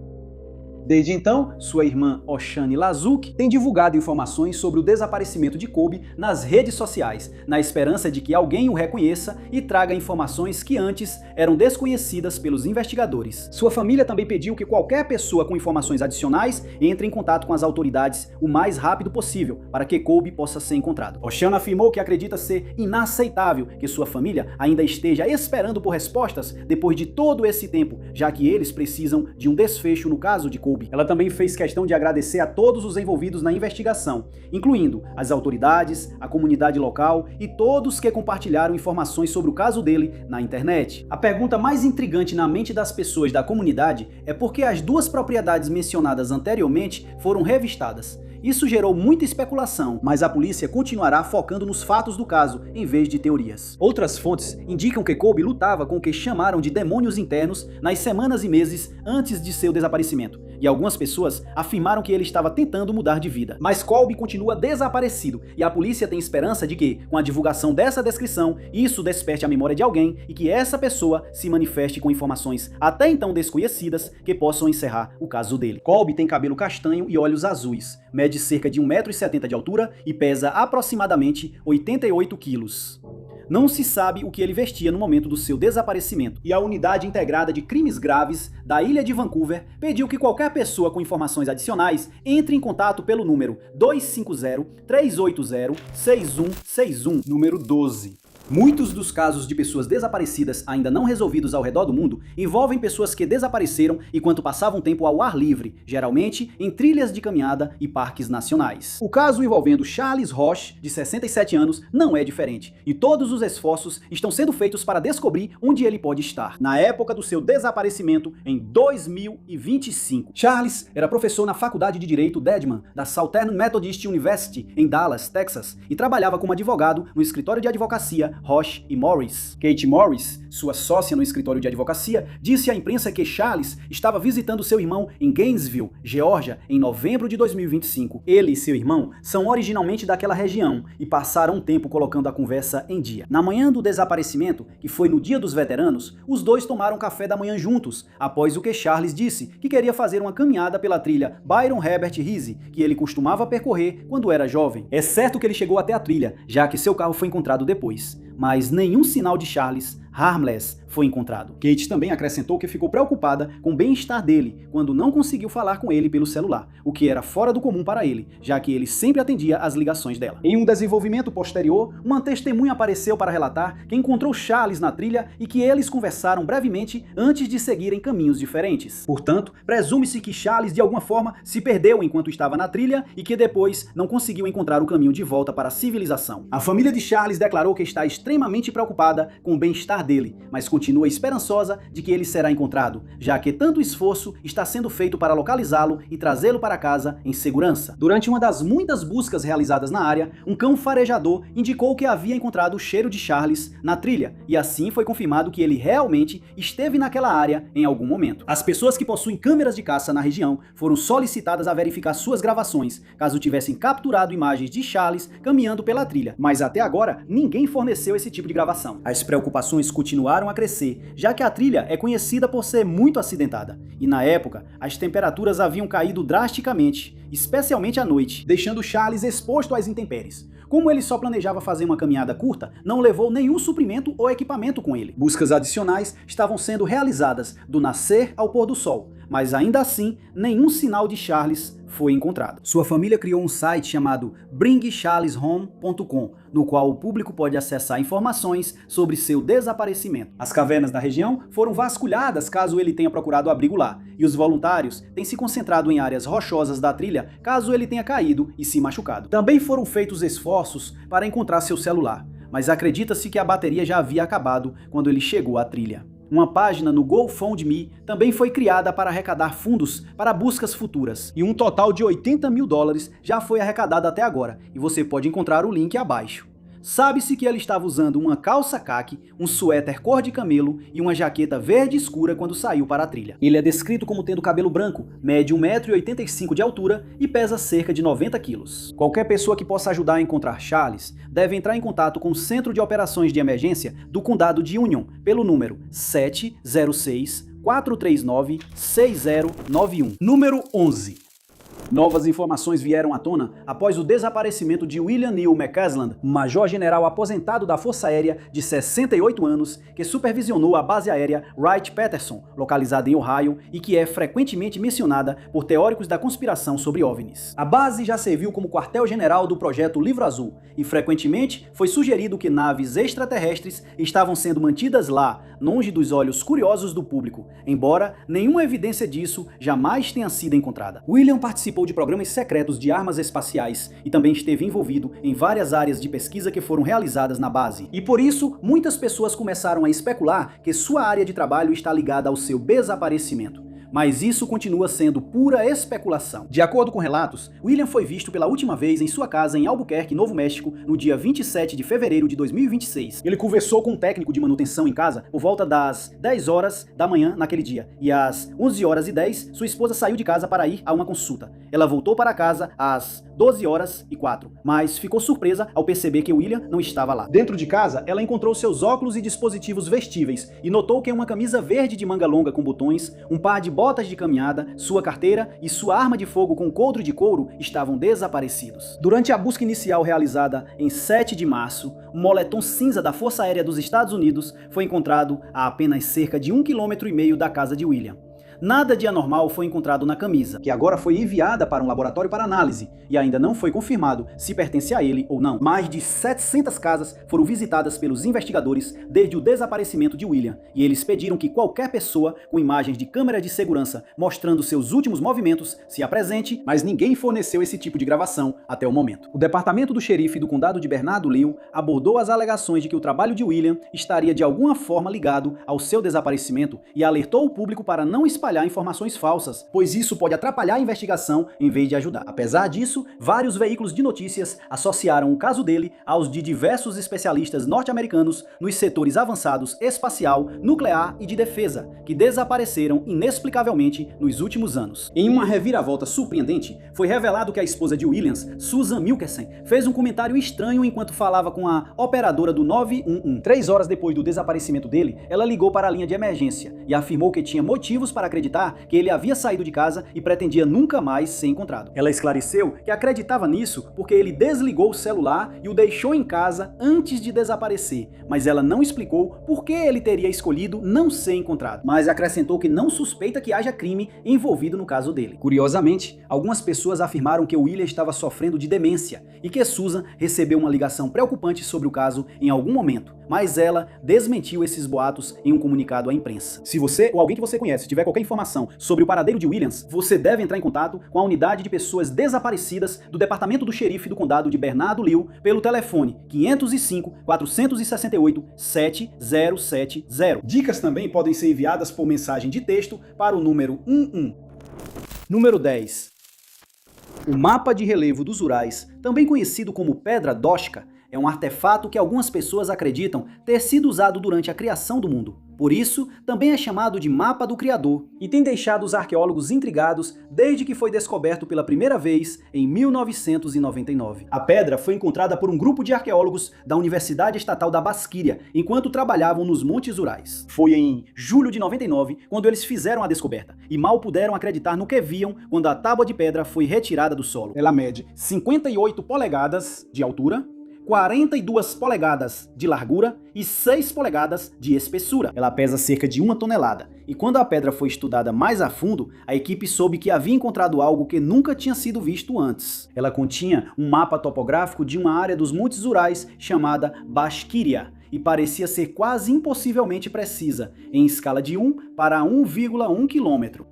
Desde então, sua irmã Oshane Lazuki tem divulgado informações sobre o desaparecimento de Colby nas redes sociais, na esperança de que alguém o reconheça e traga informações que antes eram desconhecidas pelos investigadores. Sua família também pediu que qualquer pessoa com informações adicionais entre em contato com as autoridades o mais rápido possível para que Colby possa ser encontrado. Oshane afirmou que acredita ser inaceitável que sua família ainda esteja esperando por respostas depois de todo esse tempo, já que eles precisam de um desfecho no caso de Colby. Ela também fez questão de agradecer a todos os envolvidos na investigação, incluindo as autoridades, a comunidade local e todos que compartilharam informações sobre o caso dele na internet. A pergunta mais intrigante na mente das pessoas da comunidade é por que as duas propriedades mencionadas anteriormente foram revistadas. Isso gerou muita especulação, mas a polícia continuará focando nos fatos do caso, em vez de teorias. Outras fontes indicam que Colby lutava com o que chamaram de demônios internos nas semanas e meses antes de seu desaparecimento, e algumas pessoas afirmaram que ele estava tentando mudar de vida. Mas Colby continua desaparecido, e a polícia tem esperança de que, com a divulgação dessa descrição, isso desperte a memória de alguém e que essa pessoa se manifeste com informações até então desconhecidas que possam encerrar o caso dele. Colby tem cabelo castanho e olhos azuis, mede cerca de 1,70 m de altura e pesa aproximadamente 88 quilos. Não se sabe o que ele vestia no momento do seu desaparecimento, e a Unidade Integrada de Crimes Graves da Ilha de Vancouver pediu que qualquer pessoa com informações adicionais entre em contato pelo número 250-380-6161, número 12. Muitos dos casos de pessoas desaparecidas ainda não resolvidos ao redor do mundo envolvem pessoas que desapareceram enquanto passavam tempo ao ar livre, geralmente em trilhas de caminhada e parques nacionais. O caso envolvendo Charles Roche, de 67 anos, não é diferente, e todos os esforços estão sendo feitos para descobrir onde ele pode estar. Na época do seu desaparecimento, em 2025, Charles era professor na Faculdade de Direito Dedman, da Southern Methodist University, em Dallas, Texas, e trabalhava como advogado no escritório de advocacia Roche e Morris. Kate Morris, sua sócia no escritório de advocacia, disse à imprensa que Charles estava visitando seu irmão em Gainesville, Geórgia, em novembro de 2025. Ele e seu irmão são originalmente daquela região e passaram um tempo colocando a conversa em dia. Na manhã do desaparecimento, que foi no Dia dos Veteranos, os dois tomaram café da manhã juntos, após o que Charles disse que queria fazer uma caminhada pela trilha Byron Herbert Rise, que ele costumava percorrer quando era jovem. É certo que ele chegou até a trilha, já que seu carro foi encontrado depois, mas nenhum sinal de Charles harmless foi encontrado. Kate também acrescentou que ficou preocupada com o bem-estar dele quando não conseguiu falar com ele pelo celular, o que era fora do comum para ele, já que ele sempre atendia às ligações dela. Em um desenvolvimento posterior, uma testemunha apareceu para relatar que encontrou Charles na trilha e que eles conversaram brevemente antes de seguirem caminhos diferentes. Portanto, presume-se que Charles de alguma forma se perdeu enquanto estava na trilha e que depois não conseguiu encontrar o caminho de volta para a civilização. A família de Charles declarou que está extremamente preocupada com o bem-estar dele, mas continua esperançosa de que ele será encontrado, já que tanto esforço está sendo feito para localizá-lo e trazê-lo para casa em segurança. Durante uma das muitas buscas realizadas na área, um cão farejador indicou que havia encontrado o cheiro de Charles na trilha, e assim foi confirmado que ele realmente esteve naquela área em algum momento. As pessoas que possuem câmeras de caça na região foram solicitadas a verificar suas gravações, caso tivessem capturado imagens de Charles caminhando pela trilha, mas até agora ninguém forneceu esse tipo de gravação. As preocupações continuaram a crescer, já que a trilha é conhecida por ser muito acidentada, e na época as temperaturas haviam caído drasticamente, especialmente à noite, deixando Charles exposto às intempéries. Como ele só planejava fazer uma caminhada curta, não levou nenhum suprimento ou equipamento com ele. Buscas adicionais estavam sendo realizadas do nascer ao pôr do sol, mas ainda assim, nenhum sinal de Charles foi encontrado. Sua família criou um site chamado bringcharleshome.com, no qual o público pode acessar informações sobre seu desaparecimento. As cavernas da região foram vasculhadas caso ele tenha procurado abrigo lá, e os voluntários têm se concentrado em áreas rochosas da trilha caso ele tenha caído e se machucado. Também foram feitos esforços para encontrar seu celular, mas acredita-se que a bateria já havia acabado quando ele chegou à trilha. Uma página no GoFundMe também foi criada para arrecadar fundos para buscas futuras, e um total de $80 mil já foi arrecadado até agora, e você pode encontrar o link abaixo. Sabe-se que ele estava usando uma calça caqui, um suéter cor de camelo e uma jaqueta verde escura quando saiu para a trilha. Ele é descrito como tendo cabelo branco, mede 1,85 m de altura e pesa cerca de 90 quilos. Qualquer pessoa que possa ajudar a encontrar Charles deve entrar em contato com o Centro de Operações de Emergência do Condado de Union pelo número 706 439-6091. Número 11. Novas informações vieram à tona após o desaparecimento de William Neal McCasland, major-general aposentado da Força Aérea de 68 anos, que supervisionou a base aérea Wright-Patterson, localizada em Ohio, e que é frequentemente mencionada por teóricos da conspiração sobre OVNIs. A base já serviu como quartel-general do projeto Livro Azul, e frequentemente foi sugerido que naves extraterrestres estavam sendo mantidas lá, longe dos olhos curiosos do público, embora nenhuma evidência disso jamais tenha sido encontrada. William participou de programas secretos de armas espaciais e também esteve envolvido em várias áreas de pesquisa que foram realizadas na base. E por isso, muitas pessoas começaram a especular que sua área de trabalho está ligada ao seu desaparecimento. Mas isso continua sendo pura especulação. De acordo com relatos, William foi visto pela última vez em sua casa em Albuquerque, Novo México, no dia 27 de fevereiro de 2026. Ele conversou com um técnico de manutenção em casa por volta das 10 horas da manhã naquele dia, e às 11 horas e 10, sua esposa saiu de casa para ir a uma consulta. Ela voltou para casa às 12 horas e 4, mas ficou surpresa ao perceber que William não estava lá. Dentro de casa, ela encontrou seus óculos e dispositivos vestíveis e notou que uma camisa verde de manga longa com botões, um par de botas de caminhada, sua carteira e sua arma de fogo com coldre de couro estavam desaparecidos. Durante a busca inicial realizada em 7 de março, um moletom cinza da Força Aérea dos Estados Unidos foi encontrado a apenas cerca de 1,5 km da casa de William. Nada de anormal foi encontrado na camisa, que agora foi enviada para um laboratório para análise, e ainda não foi confirmado se pertence a ele ou não. Mais de 700 casas foram visitadas pelos investigadores desde o desaparecimento de William, e eles pediram que qualquer pessoa com imagens de câmera de segurança mostrando seus últimos movimentos se apresente, mas ninguém forneceu esse tipo de gravação até o momento. O departamento do xerife do condado de Bernardo Lee abordou as alegações de que o trabalho de William estaria de alguma forma ligado ao seu desaparecimento e alertou o público para não espalhar informações falsas, pois isso pode atrapalhar a investigação em vez de ajudar. Apesar disso, vários veículos de notícias associaram o caso dele aos de diversos especialistas norte-americanos nos setores avançados espacial, nuclear e de defesa, que desapareceram inexplicavelmente nos últimos anos. Em uma reviravolta surpreendente, foi revelado que a esposa de Williams, Susan Milkerson, fez um comentário estranho enquanto falava com a operadora do 911. 3 horas depois do desaparecimento dele, ela ligou para a linha de emergência e afirmou que tinha motivos para acreditar que ele havia saído de casa e pretendia nunca mais ser encontrado. Ela esclareceu que acreditava nisso porque ele desligou o celular e o deixou em casa antes de desaparecer, mas ela não explicou por que ele teria escolhido não ser encontrado, mas acrescentou que não suspeita que haja crime envolvido no caso dele. Curiosamente, algumas pessoas afirmaram que William estava sofrendo de demência e que Susan recebeu uma ligação preocupante sobre o caso em algum momento, mas ela desmentiu esses boatos em um comunicado à imprensa. Se você ou alguém que você conhece tiver qualquer informação sobre o paradeiro de Williams, você deve entrar em contato com a unidade de pessoas desaparecidas do Departamento do Xerife do Condado de Bernardo Lee pelo telefone 505-468-7070. Dicas também podem ser enviadas por mensagem de texto para o número 11. Número 10. O mapa de relevo dos Urais, também conhecido como Pedra Dóstica, é um artefato que algumas pessoas acreditam ter sido usado durante a criação do mundo. Por isso, também é chamado de Mapa do Criador, e tem deixado os arqueólogos intrigados desde que foi descoberto pela primeira vez em 1999. A pedra foi encontrada por um grupo de arqueólogos da Universidade Estatal da Basquíria, enquanto trabalhavam nos Montes Urais. Foi em julho de 99 quando eles fizeram a descoberta, e mal puderam acreditar no que viam quando a tábua de pedra foi retirada do solo. Ela mede 58 polegadas de altura, 42 polegadas de largura e 6 polegadas de espessura. Ela pesa cerca de 1 tonelada. E quando a pedra foi estudada mais a fundo, a equipe soube que havia encontrado algo que nunca tinha sido visto antes. Ela continha um mapa topográfico de uma área dos Montes Urais chamada Basquíria, e parecia ser quase impossivelmente precisa, em escala de 1 para 1,1 quilômetro.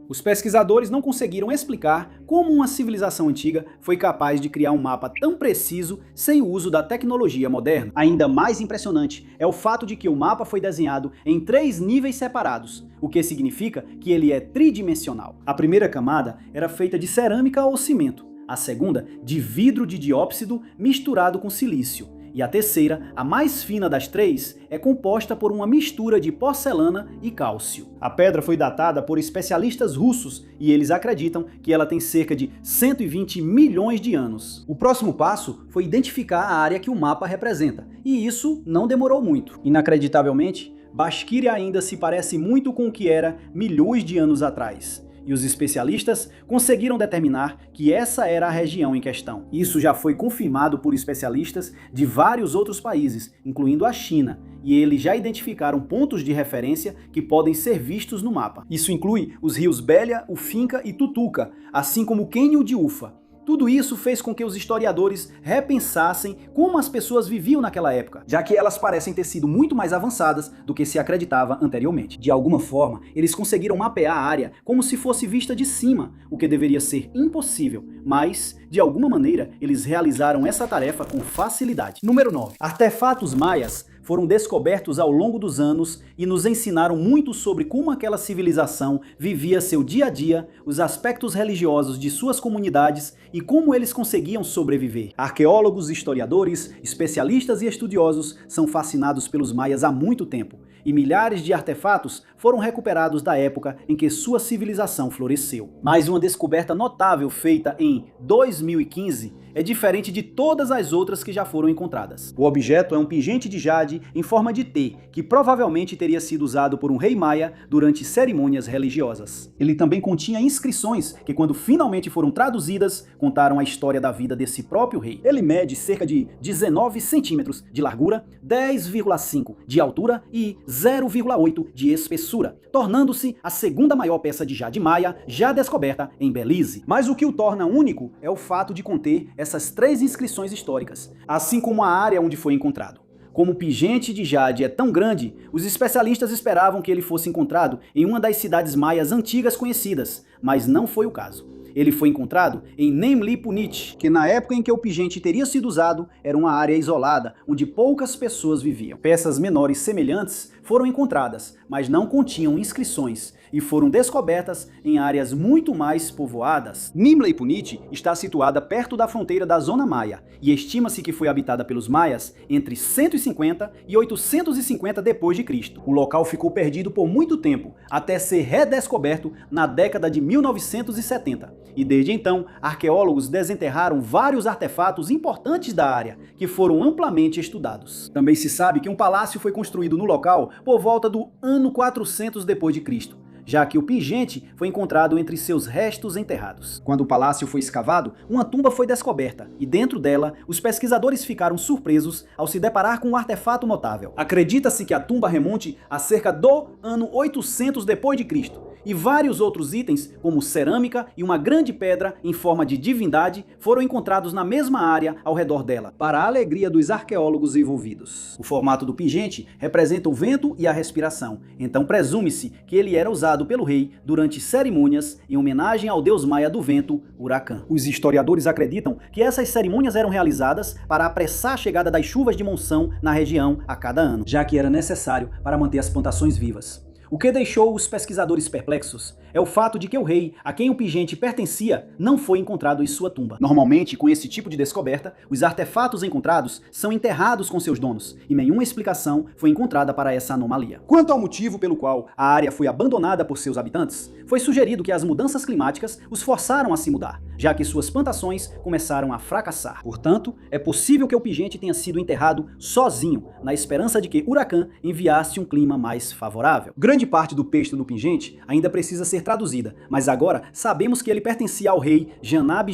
Os pesquisadores não conseguiram explicar como uma civilização antiga foi capaz de criar um mapa tão preciso sem o uso da tecnologia moderna. Ainda mais impressionante é o fato de que o mapa foi desenhado em 3 níveis separados, o que significa que ele é tridimensional. A primeira camada era feita de cerâmica ou cimento, a segunda de vidro de diópsido misturado com silício, e a terceira, a mais fina das 3, é composta por uma mistura de porcelana e cálcio. A pedra foi datada por especialistas russos e eles acreditam que ela tem cerca de 120 milhões de anos. O próximo passo foi identificar a área que o mapa representa, e isso não demorou muito. Inacreditavelmente, Bashkir ainda se parece muito com o que era milhões de anos atrás. E os especialistas conseguiram determinar que essa era a região em questão. Isso já foi confirmado por especialistas de vários outros países, incluindo a China, e eles já identificaram pontos de referência que podem ser vistos no mapa. Isso inclui os rios Belia, Ufinca e Tutuca, assim como o Cânion de Ufa. Tudo isso fez com que os historiadores repensassem como as pessoas viviam naquela época, já que elas parecem ter sido muito mais avançadas do que se acreditava anteriormente. De alguma forma, eles conseguiram mapear a área como se fosse vista de cima, o que deveria ser impossível, mas, de alguma maneira, eles realizaram essa tarefa com facilidade. Número 9. Artefatos maias foram descobertos ao longo dos anos e nos ensinaram muito sobre como aquela civilização vivia seu dia a dia, os aspectos religiosos de suas comunidades e como eles conseguiam sobreviver. Arqueólogos, historiadores, especialistas e estudiosos são fascinados pelos maias há muito tempo, e milhares de artefatos foram recuperados da época em que sua civilização floresceu. Mas uma descoberta notável feita em 2015 é diferente de todas as outras que já foram encontradas. O objeto é um pingente de jade em forma de T, que provavelmente teria sido usado por um rei maia durante cerimônias religiosas. Ele também continha inscrições que, quando finalmente foram traduzidas, contaram a história da vida desse próprio rei. Ele mede cerca de 19 centímetros de largura, 10,5 de altura e 0,8 de espessura, tornando-se a segunda maior peça de jade maia já descoberta em Belize. Mas o que o torna único é o fato de conter essas 3 inscrições históricas, assim como a área onde foi encontrado. Como o pingente de jade é tão grande, os especialistas esperavam que ele fosse encontrado em uma das cidades maias antigas conhecidas, mas não foi o caso. Ele foi encontrado em Nemli Punit, que na época em que o pingente teria sido usado, era uma área isolada, onde poucas pessoas viviam. Peças menores semelhantes foram encontradas, mas não continham inscrições, e foram descobertas em áreas muito mais povoadas. Nimley Punit está situada perto da fronteira da Zona Maia, e estima-se que foi habitada pelos maias entre 150 e 850 d.C. O local ficou perdido por muito tempo, até ser redescoberto na década de 1970. E desde então, arqueólogos desenterraram vários artefatos importantes da área, que foram amplamente estudados. Também se sabe que um palácio foi construído no local por volta do ano 400 d.C., já que o pingente foi encontrado entre seus restos enterrados. Quando o palácio foi escavado, uma tumba foi descoberta, e dentro dela, os pesquisadores ficaram surpresos ao se deparar com um artefato notável. Acredita-se que a tumba remonte a cerca do ano 800 d.C., e vários outros itens, como cerâmica e uma grande pedra em forma de divindade, foram encontrados na mesma área ao redor dela, para a alegria dos arqueólogos envolvidos. O formato do pingente representa o vento e a respiração, então presume-se que ele era usado pelo rei durante cerimônias em homenagem ao deus maia do vento, Huracan. Os historiadores acreditam que essas cerimônias eram realizadas para apressar a chegada das chuvas de monção na região a cada ano, já que era necessário para manter as plantações vivas. O que deixou os pesquisadores perplexos é o fato de que o rei a quem o pingente pertencia não foi encontrado em sua tumba. Normalmente, com esse tipo de descoberta, os artefatos encontrados são enterrados com seus donos, e nenhuma explicação foi encontrada para essa anomalia. Quanto ao motivo pelo qual a área foi abandonada por seus habitantes, foi sugerido que as mudanças climáticas os forçaram a se mudar, já que suas plantações começaram a fracassar. Portanto, é possível que o pingente tenha sido enterrado sozinho, na esperança de que Huracan enviasse um clima mais favorável. Grande parte do texto do pingente ainda precisa ser traduzida, mas agora sabemos que ele pertencia ao rei Janab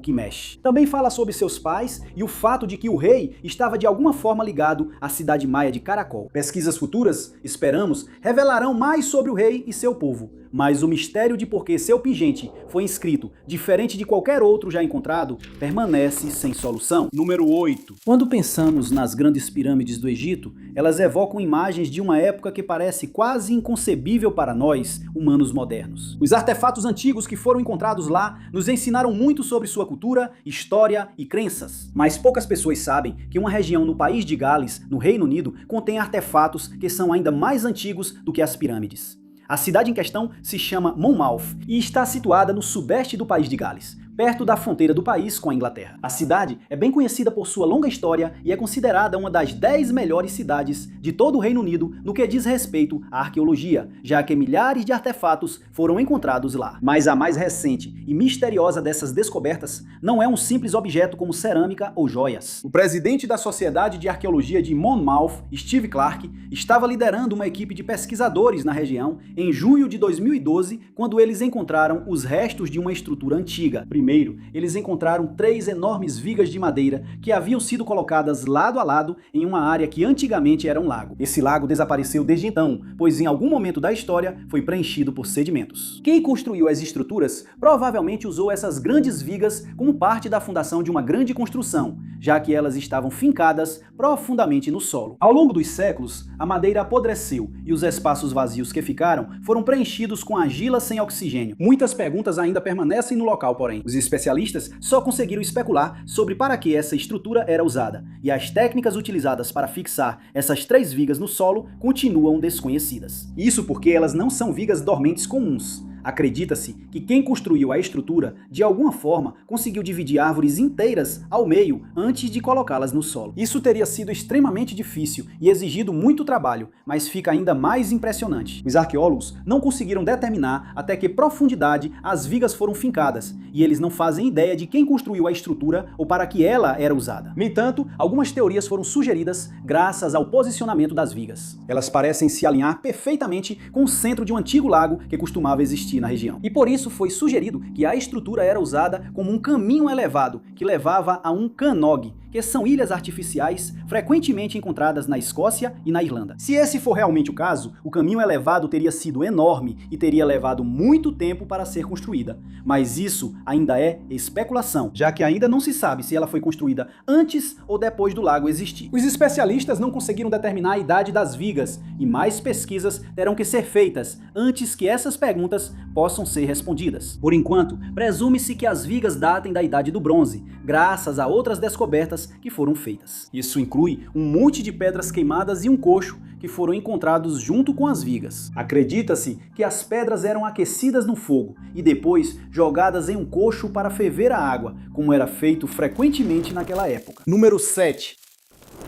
Quimesh. Também fala sobre seus pais e o fato de que o rei estava de alguma forma ligado à cidade maia de Caracol. Pesquisas futuras, esperamos, revelarão mais sobre o rei e seu povo, mas o mistério de por que seu pingente foi inscrito diferente de qualquer outro já encontrado permanece sem solução. Número 8. Quando pensamos nas grandes pirâmides do Egito, elas evocam imagens de uma época que parece quase inconcebível para nós, humanos modernos. Os artefatos antigos que foram encontrados lá nos ensinaram muito sobre sua cultura, história e crenças. Mas poucas pessoas sabem que uma região no país de Gales, no Reino Unido, contém artefatos que são ainda mais antigos do que as pirâmides. A cidade em questão se chama Monmouth e está situada no sudeste do país de Gales, perto da fronteira do país com a Inglaterra. A cidade é bem conhecida por sua longa história e é considerada uma das 10 melhores cidades de todo o Reino Unido no que diz respeito à arqueologia, já que milhares de artefatos foram encontrados lá. Mas a mais recente e misteriosa dessas descobertas não é um simples objeto como cerâmica ou joias. O presidente da Sociedade de Arqueologia de Monmouth, Steve Clarke, estava liderando uma equipe de pesquisadores na região em junho de 2012, quando eles encontraram os restos de uma estrutura antiga. Primeiro, eles encontraram 3 enormes vigas de madeira que haviam sido colocadas lado a lado em uma área que antigamente era um lago. Esse lago desapareceu desde então, pois em algum momento da história foi preenchido por sedimentos. Quem construiu as estruturas provavelmente usou essas grandes vigas como parte da fundação de uma grande construção, já que elas estavam fincadas profundamente no solo. Ao longo dos séculos, a madeira apodreceu e os espaços vazios que ficaram foram preenchidos com argila sem oxigênio. Muitas perguntas ainda permanecem no local, porém. Os especialistas só conseguiram especular sobre para que essa estrutura era usada, e as técnicas utilizadas para fixar essas 3 vigas no solo continuam desconhecidas. Isso porque elas não são vigas dormentes comuns. Acredita-se que quem construiu a estrutura, de alguma forma, conseguiu dividir árvores inteiras ao meio antes de colocá-las no solo. Isso teria sido extremamente difícil e exigido muito trabalho, mas fica ainda mais impressionante. Os arqueólogos não conseguiram determinar até que profundidade as vigas foram fincadas, e eles não fazem ideia de quem construiu a estrutura ou para que ela era usada. No entanto, algumas teorias foram sugeridas graças ao posicionamento das vigas. Elas parecem se alinhar perfeitamente com o centro de um antigo lago que costumava existir na região. E por isso foi sugerido que a estrutura era usada como um caminho elevado que levava a um canog, que são ilhas artificiais frequentemente encontradas na Escócia e na Irlanda. Se esse for realmente o caso, o caminho elevado teria sido enorme e teria levado muito tempo para ser construída. Mas isso ainda é especulação, já que ainda não se sabe se ela foi construída antes ou depois do lago existir. Os especialistas não conseguiram determinar a idade das vigas e mais pesquisas terão que ser feitas antes que essas perguntas possam ser respondidas. Por enquanto, presume-se que as vigas datem da Idade do Bronze, graças a outras descobertas que foram feitas. Isso inclui um monte de pedras queimadas e um coxo que foram encontrados junto com as vigas. Acredita-se que as pedras eram aquecidas no fogo e depois jogadas em um coxo para ferver a água, como era feito frequentemente naquela época. Número 7.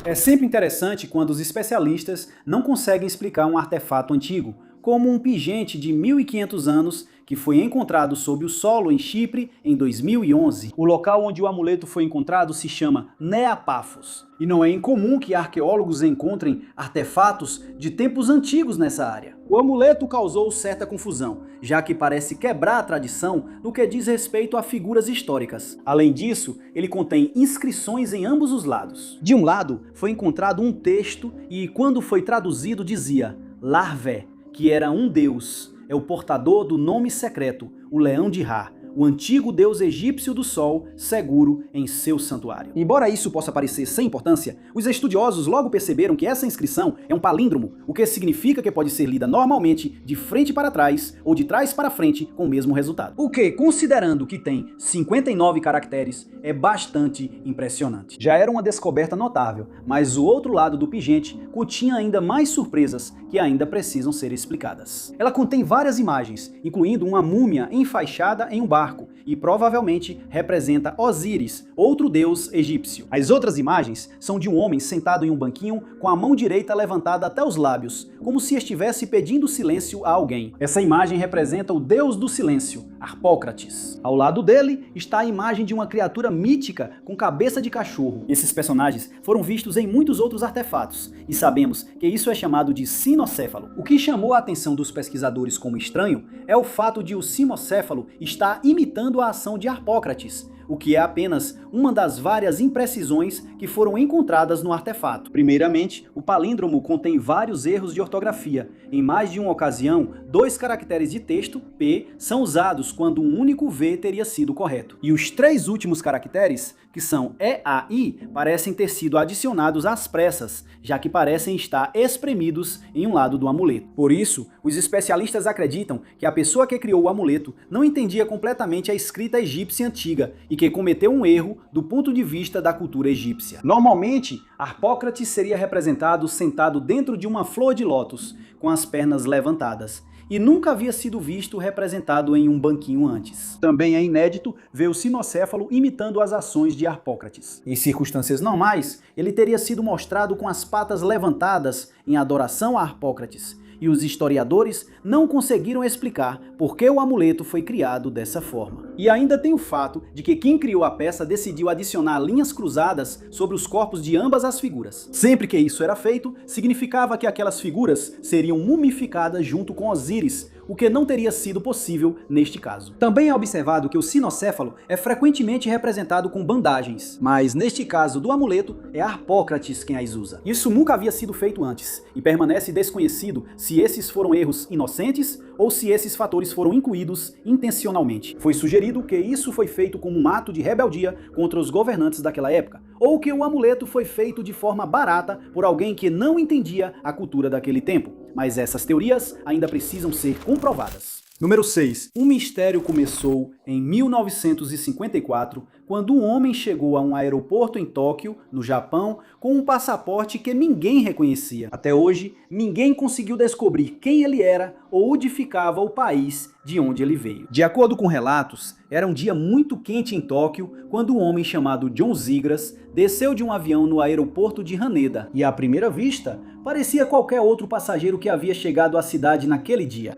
É sempre interessante quando os especialistas não conseguem explicar um artefato antigo, como um pingente de 1500 anos que foi encontrado sob o solo em Chipre em 2011. O local onde o amuleto foi encontrado se chama Nea Paphos, e não é incomum que arqueólogos encontrem artefatos de tempos antigos nessa área. O amuleto causou certa confusão, já que parece quebrar a tradição no que diz respeito a figuras históricas. Além disso, ele contém inscrições em ambos os lados. De um lado, foi encontrado um texto e, quando foi traduzido, dizia Larvé, que era um deus, é o portador do nome secreto, o Leão de Ra, o antigo deus egípcio do sol, seguro em seu santuário. Embora isso possa parecer sem importância, os estudiosos logo perceberam que essa inscrição é um palíndromo, o que significa que pode ser lida normalmente de frente para trás ou de trás para frente com o mesmo resultado. O que, considerando que tem 59 caracteres, é bastante impressionante. Já era uma descoberta notável, mas o outro lado do pingente continha ainda mais surpresas que ainda precisam ser explicadas. Ela contém várias imagens, incluindo uma múmia enfaixada em um barco, e provavelmente representa Osíris, outro deus egípcio. As outras imagens são de um homem sentado em um banquinho com a mão direita levantada até os lábios, como se estivesse pedindo silêncio a alguém. Essa imagem representa o deus do silêncio, Harpócrates. Ao lado dele está a imagem de uma criatura mítica com cabeça de cachorro. Esses personagens foram vistos em muitos outros artefatos, e sabemos que isso é chamado de cinocéfalo. O que chamou a atenção dos pesquisadores como estranho é o fato de o cinocéfalo estar imitando a ação de Harpócrates, o que é apenas uma das várias imprecisões que foram encontradas no artefato. Primeiramente, o palíndromo contém vários erros de ortografia. Em mais de uma ocasião, 2 caracteres de texto, P, são usados quando um único V teria sido correto. E os 3 últimos caracteres, que são E, A, I, parecem ter sido adicionados às pressas, já que parecem estar espremidos em um lado do amuleto. Por isso, os especialistas acreditam que a pessoa que criou o amuleto não entendia completamente a escrita egípcia antiga e que cometeu um erro do ponto de vista da cultura egípcia. Normalmente, Harpócrates seria representado sentado dentro de uma flor de lótus, com as pernas levantadas. e nunca havia sido visto representado em um banquinho antes. Também é inédito ver o sinocéfalo imitando as ações de Harpócrates. Em circunstâncias normais, ele teria sido mostrado com as patas levantadas em adoração a Harpócrates, e os historiadores não conseguiram explicar por que o amuleto foi criado dessa forma. E ainda tem o fato de que quem criou a peça decidiu adicionar linhas cruzadas sobre os corpos de ambas as figuras. Sempre que isso era feito, significava que aquelas figuras seriam mumificadas junto com Osíris, o que não teria sido possível neste caso. Também é observado que o sinocéfalo é frequentemente representado com bandagens, mas neste caso do amuleto é Harpócrates quem as usa. Isso nunca havia sido feito antes, e permanece desconhecido se esses foram erros inocentes ou se esses fatores foram incluídos intencionalmente. Foi sugerido que isso foi feito como um ato de rebeldia contra os governantes daquela época, ou que o amuleto foi feito de forma barata por alguém que não entendia a cultura daquele tempo, mas essas teorias ainda precisam ser comprovadas. Número 6. Um mistério começou em 1954, quando um homem chegou a um aeroporto em Tóquio, no Japão, com um passaporte que ninguém reconhecia. Até hoje, ninguém conseguiu descobrir quem ele era ou onde ficava o país de onde ele veio. De acordo com relatos, era um dia muito quente em Tóquio quando um homem chamado John Zigras desceu de um avião no aeroporto de Haneda e, à primeira vista, parecia qualquer outro passageiro que havia chegado à cidade naquele dia.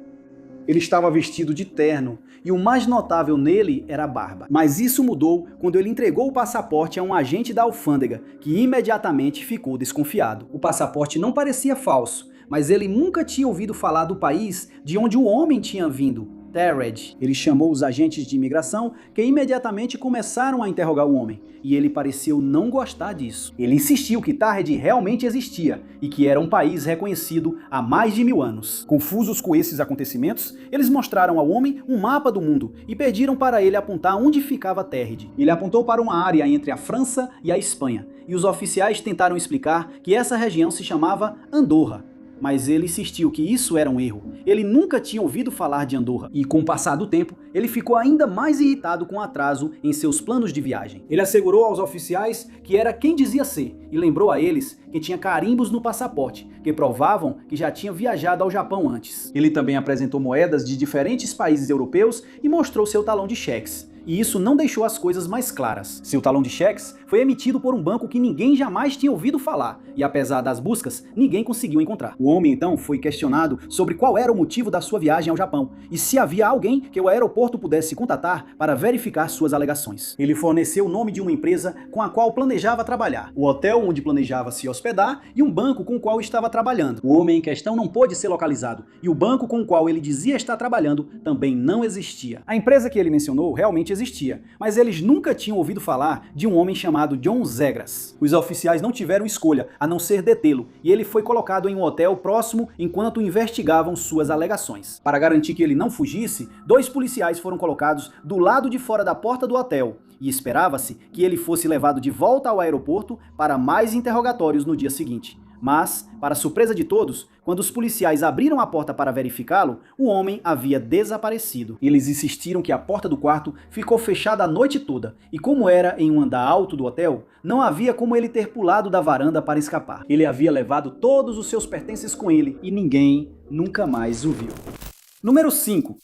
Ele estava vestido de terno, e o mais notável nele era a barba. Mas isso mudou quando ele entregou o passaporte a um agente da alfândega, que imediatamente ficou desconfiado. O passaporte não parecia falso, mas ele nunca tinha ouvido falar do país de onde o homem tinha vindo, Tered. Ele chamou os agentes de imigração, que imediatamente começaram a interrogar o homem, e ele pareceu não gostar disso. Ele insistiu que Tered realmente existia, e que era um país reconhecido há mais de 1000 anos. Confusos com esses acontecimentos, eles mostraram ao homem um mapa do mundo, e pediram para ele apontar onde ficava Tered. Ele apontou para uma área entre a França e a Espanha, e os oficiais tentaram explicar que essa região se chamava Andorra. Mas ele insistiu que isso era um erro. Ele nunca tinha ouvido falar de Andorra. E com o passar do tempo, ele ficou ainda mais irritado com o atraso em seus planos de viagem. Ele assegurou aos oficiais que era quem dizia ser e lembrou a eles que tinha carimbos no passaporte, que provavam que já tinha viajado ao Japão antes. Ele também apresentou moedas de diferentes países europeus e mostrou seu talão de cheques. E isso não deixou as coisas mais claras. Seu talão de cheques foi emitido por um banco que ninguém jamais tinha ouvido falar, e apesar das buscas, ninguém conseguiu encontrar. O homem então foi questionado sobre qual era o motivo da sua viagem ao Japão, e se havia alguém que o aeroporto pudesse contatar para verificar suas alegações. Ele forneceu o nome de uma empresa com a qual planejava trabalhar, o hotel onde planejava se hospedar e um banco com o qual estava trabalhando. O homem em questão não pôde ser localizado, e o banco com o qual ele dizia estar trabalhando também não existia. A empresa que ele mencionou realmente existia, mas eles nunca tinham ouvido falar de um homem chamado John Zigras. Os oficiais não tiveram escolha a não ser detê-lo, e ele foi colocado em um hotel próximo enquanto investigavam suas alegações. Para garantir que ele não fugisse, 2 policiais foram colocados do lado de fora da porta do hotel, e esperava-se que ele fosse levado de volta ao aeroporto para mais interrogatórios no dia seguinte. Mas, para surpresa de todos, quando os policiais abriram a porta para verificá-lo, o homem havia desaparecido. Eles insistiram que a porta do quarto ficou fechada a noite toda, e como era em um andar alto do hotel, não havia como ele ter pulado da varanda para escapar. Ele havia levado todos os seus pertences com ele, e ninguém nunca mais o viu. Número 5.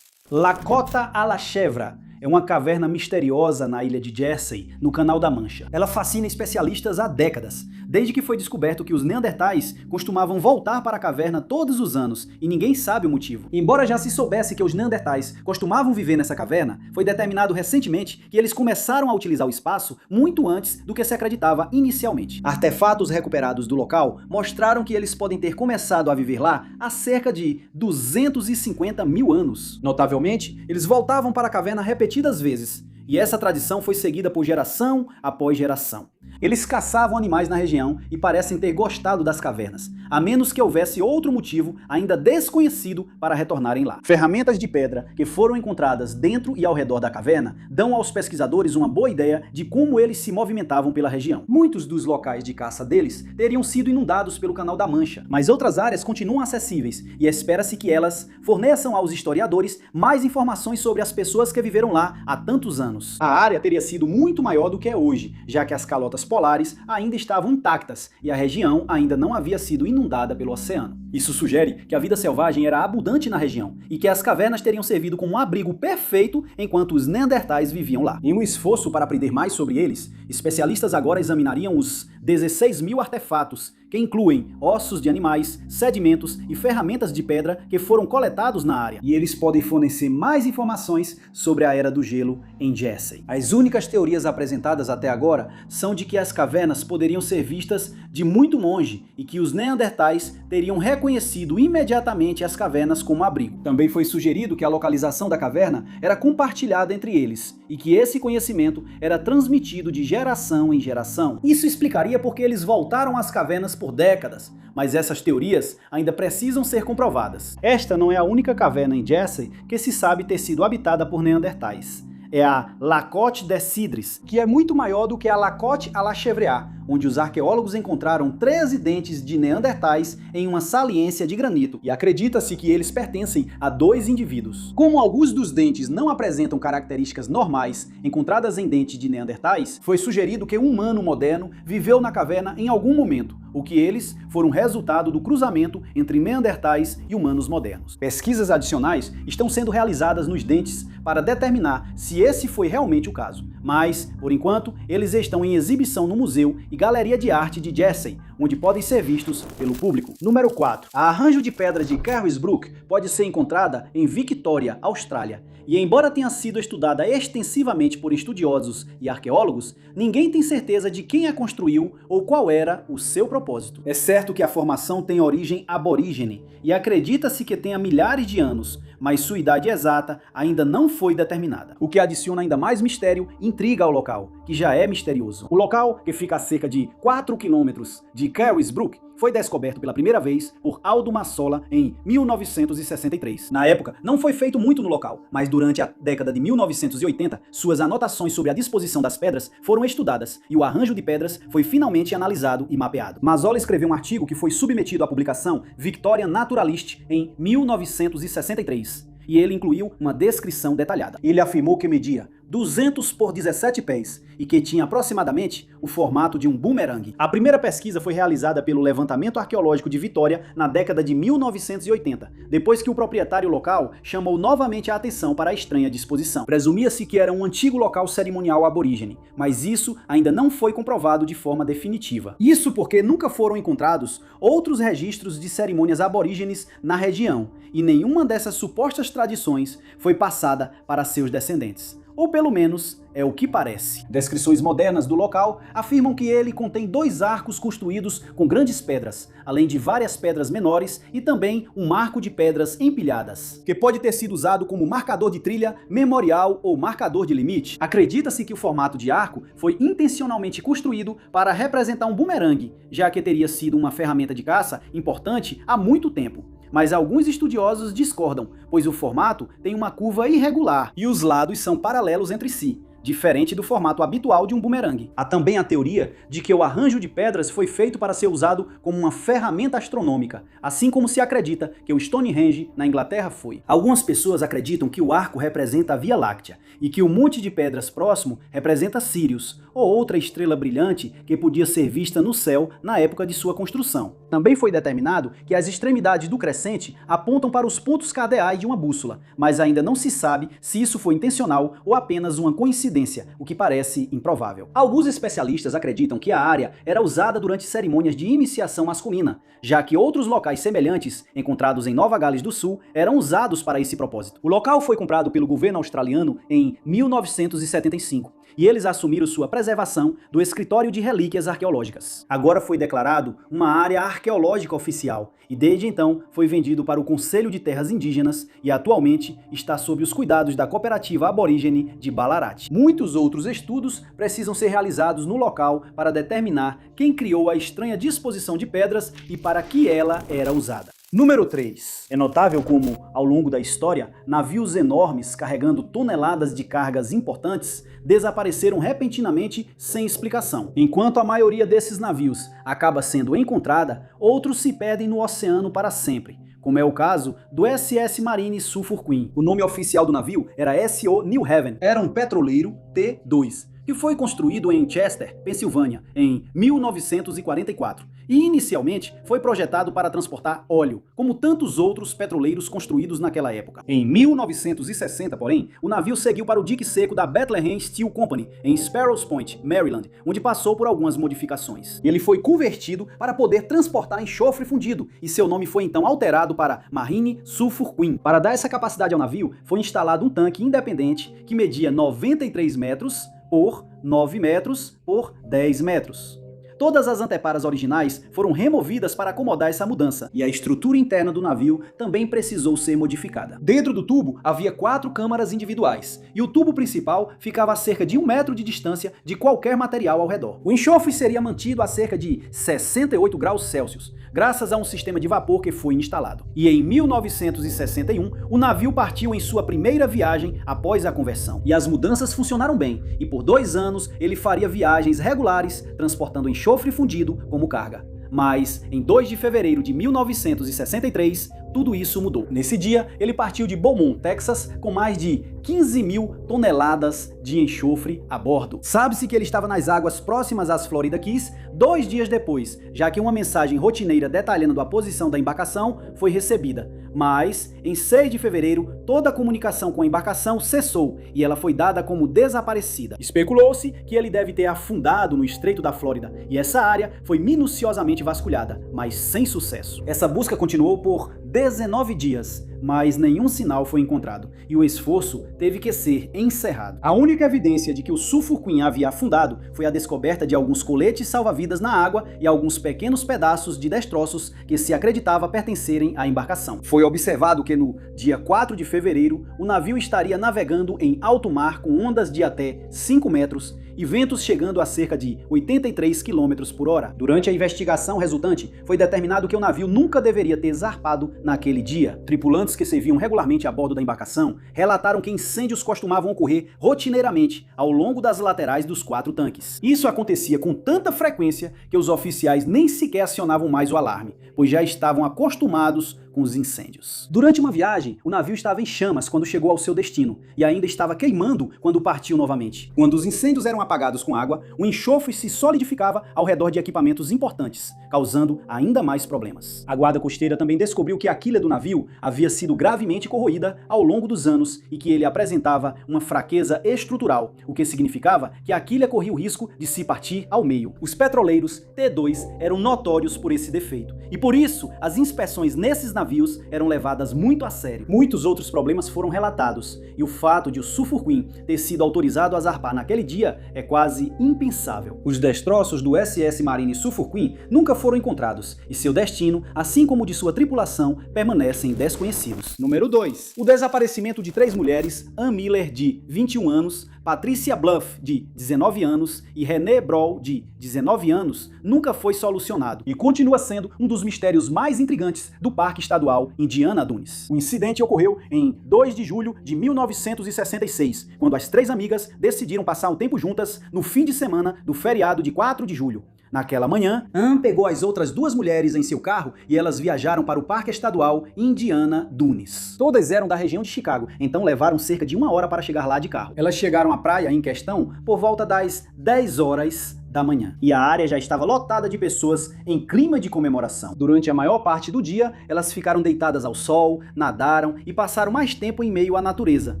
Lakota a la Chèvre. É uma caverna misteriosa na ilha de Jersey, no Canal da Mancha. Ela fascina especialistas há décadas, desde que foi descoberto que os neandertais costumavam voltar para a caverna todos os anos, e ninguém sabe o motivo. Embora já se soubesse que os neandertais costumavam viver nessa caverna, foi determinado recentemente que eles começaram a utilizar o espaço muito antes do que se acreditava inicialmente. Artefatos recuperados do local mostraram que eles podem ter começado a viver lá há cerca de 250 mil anos. Notavelmente, eles voltavam para a caverna repetidas vezes, e essa tradição foi seguida por geração após geração. Eles caçavam animais na região e parecem ter gostado das cavernas, a menos que houvesse outro motivo ainda desconhecido para retornarem lá. Ferramentas de pedra que foram encontradas dentro e ao redor da caverna dão aos pesquisadores uma boa ideia de como eles se movimentavam pela região. Muitos dos locais de caça deles teriam sido inundados pelo Canal da Mancha, mas outras áreas continuam acessíveis e espera-se que elas forneçam aos historiadores mais informações sobre as pessoas que viveram lá há tantos anos. A área teria sido muito maior do que é hoje, já que as calotas polares ainda estavam intactas e a região ainda não havia sido inundada pelo oceano. Isso sugere que a vida selvagem era abundante na região e que as cavernas teriam servido como um abrigo perfeito enquanto os neandertais viviam lá. Em um esforço para aprender mais sobre eles, especialistas agora examinariam os 16 mil artefatos, que incluem ossos de animais, sedimentos e ferramentas de pedra que foram coletados na área. E eles podem fornecer mais informações sobre a Era do Gelo em Jessey. As únicas teorias apresentadas até agora são de que as cavernas poderiam ser vistas de muito longe e que os neandertais teriam reconhecido imediatamente as cavernas como abrigo. Também foi sugerido que a localização da caverna era compartilhada entre eles e que esse conhecimento era transmitido de geração em geração. Isso explicaria porque eles voltaram às cavernas por décadas, mas essas teorias ainda precisam ser comprovadas. Esta não é a única caverna em Jessey que se sabe ter sido habitada por neandertais. É a La Côte des Cidres, que é muito maior do que a La Côte à la Chevriat, onde os arqueólogos encontraram 13 dentes de neandertais em uma saliência de granito, e acredita-se que eles pertencem a 2 indivíduos. Como alguns dos dentes não apresentam características normais encontradas em dentes de neandertais, foi sugerido que um humano moderno viveu na caverna em algum momento, o que eles foram resultado do cruzamento entre neandertais e humanos modernos. Pesquisas adicionais estão sendo realizadas nos dentes para determinar se esse foi realmente o caso, mas, por enquanto, eles estão em exibição no Museu e Galeria de Arte de Jessey, onde podem ser vistos pelo público. Número 4. A arranjo de pedra de Carisbrooke pode ser encontrada em Victoria, Austrália. E embora tenha sido estudada extensivamente por estudiosos e arqueólogos, ninguém tem certeza de quem a construiu ou qual era o seu propósito. É certo que a formação tem origem aborígene e acredita-se que tenha milhares de anos, mas sua idade exata ainda não foi determinada. O que adiciona ainda mais mistério e intriga ao local, que já é misterioso. O local, que fica a cerca de 4 quilômetros de Carisbrooke, foi descoberto pela primeira vez por Aldo Massola em 1963. Na época, não foi feito muito no local, mas durante a década de 1980, suas anotações sobre a disposição das pedras foram estudadas e o arranjo de pedras foi finalmente analisado e mapeado. Massola escreveu um artigo que foi submetido à publicação Victorian Naturalist em 1963. E ele incluiu uma descrição detalhada. Ele afirmou que media 200 por 17 pés e que tinha aproximadamente o formato de um bumerangue. A primeira pesquisa foi realizada pelo Levantamento Arqueológico de Vitória na década de 1980, depois que o proprietário local chamou novamente a atenção para a estranha disposição. Presumia-se que era um antigo local cerimonial aborígene, mas isso ainda não foi comprovado de forma definitiva. Isso porque nunca foram encontrados outros registros de cerimônias aborígenes na região, e nenhuma dessas supostas tradições foi passada para seus descendentes. Ou pelo menos é o que parece. Descrições modernas do local afirmam que ele contém 2 arcos construídos com grandes pedras, além de várias pedras menores e também um marco de pedras empilhadas, que pode ter sido usado como marcador de trilha, memorial ou marcador de limite. Acredita-se que o formato de arco foi intencionalmente construído para representar um bumerangue, já que teria sido uma ferramenta de caça importante há muito tempo. Mas alguns estudiosos discordam, pois o formato tem uma curva irregular e os lados são paralelos entre si, diferente do formato habitual de um bumerangue. Há também a teoria de que o arranjo de pedras foi feito para ser usado como uma ferramenta astronômica, assim como se acredita que o Stonehenge na Inglaterra foi. Algumas pessoas acreditam que o arco representa a Via Láctea e que o monte de pedras próximo representa Sirius, ou outra estrela brilhante que podia ser vista no céu na época de sua construção. Também foi determinado que as extremidades do crescente apontam para os pontos cardeais de uma bússola, mas ainda não se sabe se isso foi intencional ou apenas uma coincidência, o que parece improvável. Alguns especialistas acreditam que a área era usada durante cerimônias de iniciação masculina, já que outros locais semelhantes, encontrados em Nova Gales do Sul, eram usados para esse propósito. O local foi comprado pelo governo australiano em 1975. E eles assumiram sua preservação do Escritório de Relíquias Arqueológicas. Agora foi declarado uma área arqueológica oficial e desde então foi vendido para o Conselho de Terras Indígenas e atualmente está sob os cuidados da Cooperativa Aborígene de Ballarat. Muitos outros estudos precisam ser realizados no local para determinar quem criou a estranha disposição de pedras e para que ela era usada. Número 3. É notável como, ao longo da história, navios enormes carregando toneladas de cargas importantes desapareceram repentinamente sem explicação. Enquanto a maioria desses navios acaba sendo encontrada, outros se perdem no oceano para sempre, como é o caso do SS Marine Sulphur Queen. O nome oficial do navio era SO New Haven. Era um petroleiro T2, que foi construído em Chester, Pensilvânia, em 1944, e inicialmente foi projetado para transportar óleo, como tantos outros petroleiros construídos naquela época. Em 1960, porém, o navio seguiu para o dique seco da Bethlehem Steel Company, em Sparrows Point, Maryland, onde passou por algumas modificações. Ele foi convertido para poder transportar enxofre fundido, e seu nome foi então alterado para Marine Sulphur Queen. Para dar essa capacidade ao navio, foi instalado um tanque independente que media 93 metros por 9 metros por 10 metros. Todas as anteparas originais foram removidas para acomodar essa mudança, e a estrutura interna do navio também precisou ser modificada. Dentro do tubo havia 4 câmaras individuais, e o tubo principal ficava a cerca de 1 metro de distância de qualquer material ao redor. O enxofre seria mantido a cerca de 68 graus Celsius, graças a um sistema de vapor que foi instalado. E em 1961, o navio partiu em sua primeira viagem após a conversão. E as mudanças funcionaram bem, e por 2 anos ele faria viagens regulares, transportando enxofre fundido como carga. Mas, em 2 de fevereiro de 1963, tudo isso mudou. Nesse dia, ele partiu de Beaumont, Texas, com mais de 15 mil toneladas de enxofre a bordo. Sabe-se que ele estava nas águas próximas às Florida Keys 2 dias depois, já que uma mensagem rotineira detalhando a posição da embarcação foi recebida. Mas, em 6 de fevereiro, toda a comunicação com a embarcação cessou e ela foi dada como desaparecida. Especulou-se que ele deve ter afundado no Estreito da Flórida, e essa área foi minuciosamente vasculhada, mas sem sucesso. Essa busca continuou por 19 dias, mas nenhum sinal foi encontrado, e o esforço teve que ser encerrado. A única evidência de que o Sulphur Queen havia afundado foi a descoberta de alguns coletes salva-vidas na água e alguns pequenos pedaços de destroços que se acreditava pertencerem à embarcação. Foi observado que no dia 4 de fevereiro, o navio estaria navegando em alto mar com ondas de até 5 metros e ventos chegando a cerca de 83 km por hora. Durante a investigação resultante, foi determinado que o navio nunca deveria ter zarpado naquele dia. Tripulantes que serviam regularmente a bordo da embarcação relataram que incêndios costumavam ocorrer rotineiramente ao longo das laterais dos 4 tanques. Isso acontecia com tanta frequência que os oficiais nem sequer acionavam mais o alarme, pois já estavam acostumados com os incêndios. Durante uma viagem, o navio estava em chamas quando chegou ao seu destino e ainda estava queimando quando partiu novamente. Quando os incêndios eram apagados com água, o enxofre se solidificava ao redor de equipamentos importantes, causando ainda mais problemas. A guarda costeira também descobriu que a quilha do navio havia sido gravemente corroída ao longo dos anos e que ele apresentava uma fraqueza estrutural, o que significava que a quilha corria o risco de se partir ao meio. Os petroleiros T2 eram notórios por esse defeito, e por isso as inspeções nesses navios eram levadas muito a sério. Muitos outros problemas foram relatados, e o fato de o Sulphur Queen ter sido autorizado a zarpar naquele dia é quase impensável. Os destroços do SS Marine Sulphur Queen nunca foram encontrados, e seu destino, assim como o de sua tripulação, permanecem desconhecidos. Número 2. O desaparecimento de 3 mulheres, Ann Miller, de 21 anos, Patricia Bluff, de 19 anos, e René Brawl, de 19 anos, nunca foi solucionado, e continua sendo um dos mistérios mais intrigantes do Parque Estadual Indiana Dunes. O incidente ocorreu em 2 de julho de 1966, quando as 3 amigas decidiram passar um tempo juntas no fim de semana do feriado de 4 de julho. Naquela manhã, Ann pegou as outras 2 mulheres em seu carro e elas viajaram para o Parque Estadual Indiana Dunes. Todas eram da região de Chicago, então levaram cerca de 1 hora para chegar lá de carro. Elas chegaram à praia em questão por volta das 10 horas da manhã. E a área já estava lotada de pessoas em clima de comemoração. Durante a maior parte do dia, elas ficaram deitadas ao sol, nadaram e passaram mais tempo em meio à natureza.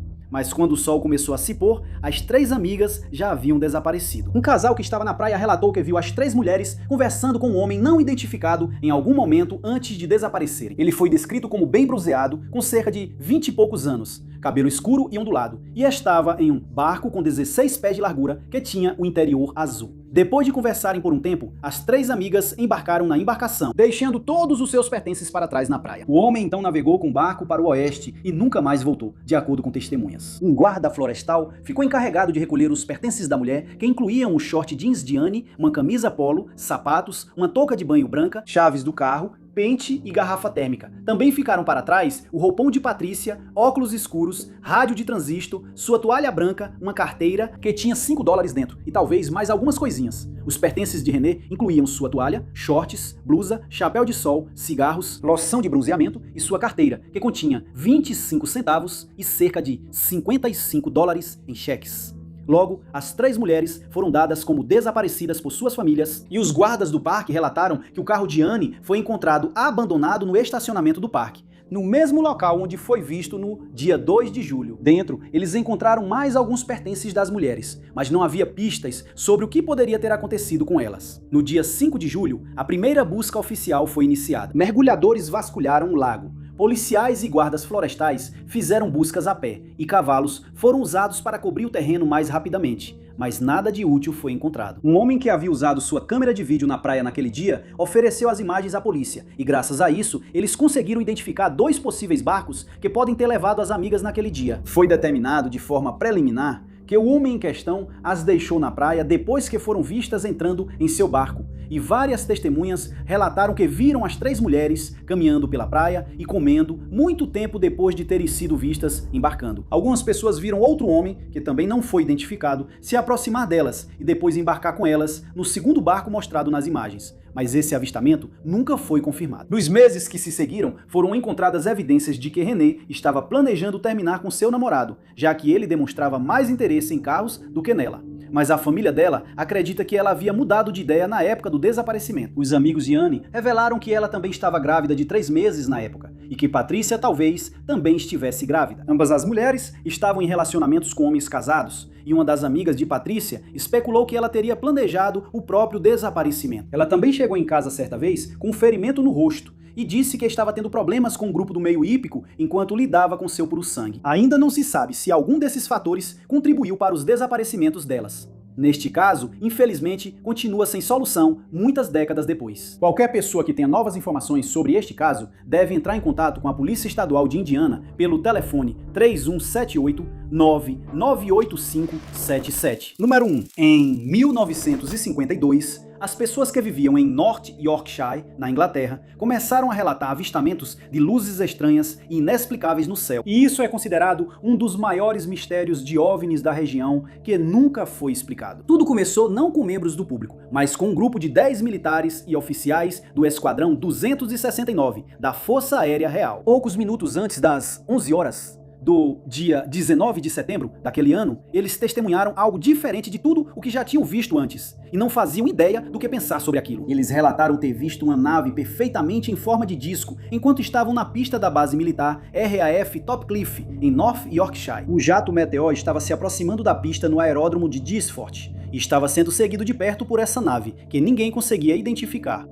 Mas quando o sol começou a se pôr, as 3 amigas já haviam desaparecido. Um casal que estava na praia relatou que viu as 3 mulheres conversando com um homem não identificado em algum momento antes de desaparecerem. Ele foi descrito como bem bronzeado, com cerca de 20 e poucos anos, cabelo escuro e ondulado, e estava em um barco com 16 pés de largura que tinha o interior azul. Depois de conversarem por um tempo, as 3 amigas embarcaram na embarcação, deixando todos os seus pertences para trás na praia. O homem então navegou com o barco para o oeste e nunca mais voltou, de acordo com testemunhas. Um guarda florestal ficou encarregado de recolher os pertences da mulher, que incluíam um short jeans de Anne, uma camisa polo, sapatos, uma touca de banho branca, chaves do carro, pente e garrafa térmica. Também ficaram para trás o roupão de Patrícia, óculos escuros, rádio de transistor, sua toalha branca, uma carteira que tinha $5 dentro e talvez mais algumas coisinhas. Os pertences de René incluíam sua toalha, shorts, blusa, chapéu de sol, cigarros, loção de bronzeamento e sua carteira, que continha 25 centavos e cerca de $55 em cheques. Logo, as 3 mulheres foram dadas como desaparecidas por suas famílias e os guardas do parque relataram que o carro de Anne foi encontrado abandonado no estacionamento do parque, no mesmo local onde foi visto no dia 2 de julho. Dentro, eles encontraram mais alguns pertences das mulheres, mas não havia pistas sobre o que poderia ter acontecido com elas. No dia 5 de julho, a primeira busca oficial foi iniciada. Mergulhadores vasculharam o lago. Policiais e guardas florestais fizeram buscas a pé, e cavalos foram usados para cobrir o terreno mais rapidamente, mas nada de útil foi encontrado. Um homem que havia usado sua câmera de vídeo na praia naquele dia ofereceu as imagens à polícia, e graças a isso, eles conseguiram identificar 2 possíveis barcos que podem ter levado as amigas naquele dia. Foi determinado de forma preliminar que o homem em questão as deixou na praia depois que foram vistas entrando em seu barco, e várias testemunhas relataram que viram as 3 mulheres caminhando pela praia e comendo muito tempo depois de terem sido vistas embarcando. Algumas pessoas viram outro homem, que também não foi identificado, se aproximar delas e depois embarcar com elas no segundo barco mostrado nas imagens. Mas esse avistamento nunca foi confirmado. Nos meses que se seguiram, foram encontradas evidências de que Renée estava planejando terminar com seu namorado, já que ele demonstrava mais interesse em carros do que nela. Mas a família dela acredita que ela havia mudado de ideia na época do desaparecimento. Os amigos de Anne revelaram que ela também estava grávida de 3 meses na época, e que Patrícia talvez também estivesse grávida. Ambas as mulheres estavam em relacionamentos com homens casados, e uma das amigas de Patrícia especulou que ela teria planejado o próprio desaparecimento. Ela também chegou em casa certa vez com um ferimento no rosto, e disse que estava tendo problemas com o grupo do meio hípico enquanto lidava com seu puro sangue. Ainda não se sabe se algum desses fatores contribuiu para os desaparecimentos delas. Neste caso, infelizmente, continua sem solução muitas décadas depois. Qualquer pessoa que tenha novas informações sobre este caso deve entrar em contato com a Polícia Estadual de Indiana pelo telefone 3178-998577. Número 1. Em 1952, as pessoas que viviam em North Yorkshire, na Inglaterra, começaram a relatar avistamentos de luzes estranhas e inexplicáveis no céu. E isso é considerado um dos maiores mistérios de OVNIs da região que nunca foi explicado. Tudo começou não com membros do público, mas com um grupo de 10 militares e oficiais do Esquadrão 269 da Força Aérea Real. Poucos minutos antes das 11 horas do dia 19 de setembro daquele ano, eles testemunharam algo diferente de tudo o que já tinham visto antes, e não faziam ideia do que pensar sobre aquilo. Eles relataram ter visto uma nave perfeitamente em forma de disco, enquanto estavam na pista da base militar RAF Topcliffe, em North Yorkshire. O jato Meteor estava se aproximando da pista no aeródromo de Disfort, e estava sendo seguido de perto por essa nave, que ninguém conseguia identificar.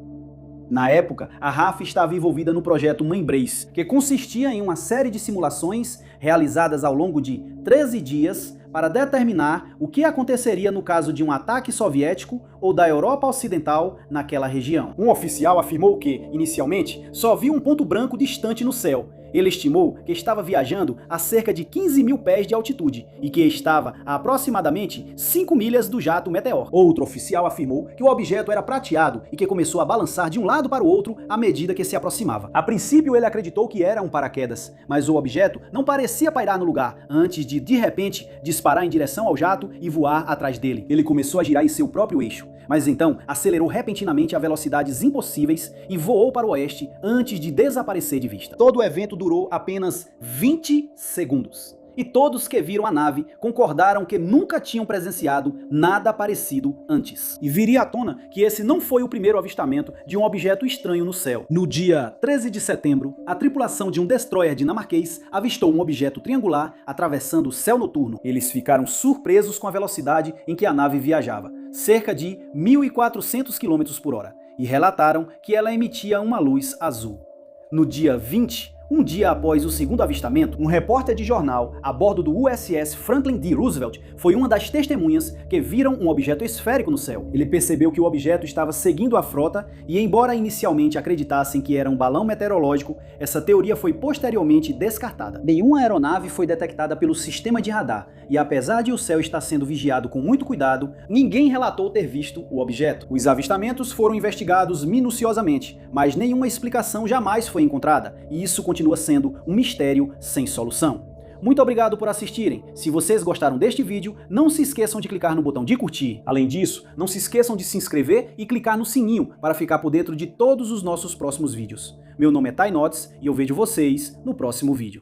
Na época, a RAF estava envolvida no projeto Embrace, que consistia em uma série de simulações realizadas ao longo de 13 dias para determinar o que aconteceria no caso de um ataque soviético ou da Europa Ocidental naquela região. Um oficial afirmou que, inicialmente, só viu um ponto branco distante no céu. Ele estimou que estava viajando a cerca de 15 mil pés de altitude e que estava a aproximadamente 5 milhas do jato Meteor. Outro oficial afirmou que o objeto era prateado e que começou a balançar de um lado para o outro à medida que se aproximava. A princípio, ele acreditou que era um paraquedas, mas o objeto não parecia pairar no lugar antes de repente, disparar em direção ao jato e voar atrás dele. Ele começou a girar em seu próprio eixo, mas então acelerou repentinamente a velocidades impossíveis e voou para o oeste antes de desaparecer de vista. Todo o evento durou apenas 20 segundos. E todos que viram a nave concordaram que nunca tinham presenciado nada parecido antes. E viria à tona que esse não foi o primeiro avistamento de um objeto estranho no céu. No dia 13 de setembro, a tripulação de um destroyer dinamarquês avistou um objeto triangular atravessando o céu noturno. Eles ficaram surpresos com a velocidade em que a nave viajava, cerca de 1.400 km por hora, e relataram que ela emitia uma luz azul. No dia 20, um dia após o segundo avistamento, um repórter de jornal a bordo do USS Franklin D. Roosevelt foi uma das testemunhas que viram um objeto esférico no céu. Ele percebeu que o objeto estava seguindo a frota e, embora inicialmente acreditassem que era um balão meteorológico, essa teoria foi posteriormente descartada. Nenhuma aeronave foi detectada pelo sistema de radar e, apesar de o céu estar sendo vigiado com muito cuidado, ninguém relatou ter visto o objeto. Os avistamentos foram investigados minuciosamente, mas nenhuma explicação jamais foi encontrada, e isso continua sendo um mistério sem solução. Muito obrigado por assistirem. Se vocês gostaram deste vídeo, não se esqueçam de clicar no botão de curtir. Além disso, não se esqueçam de se inscrever e clicar no sininho para ficar por dentro de todos os nossos próximos vídeos. Meu nome é Tainotes e eu vejo vocês no próximo vídeo.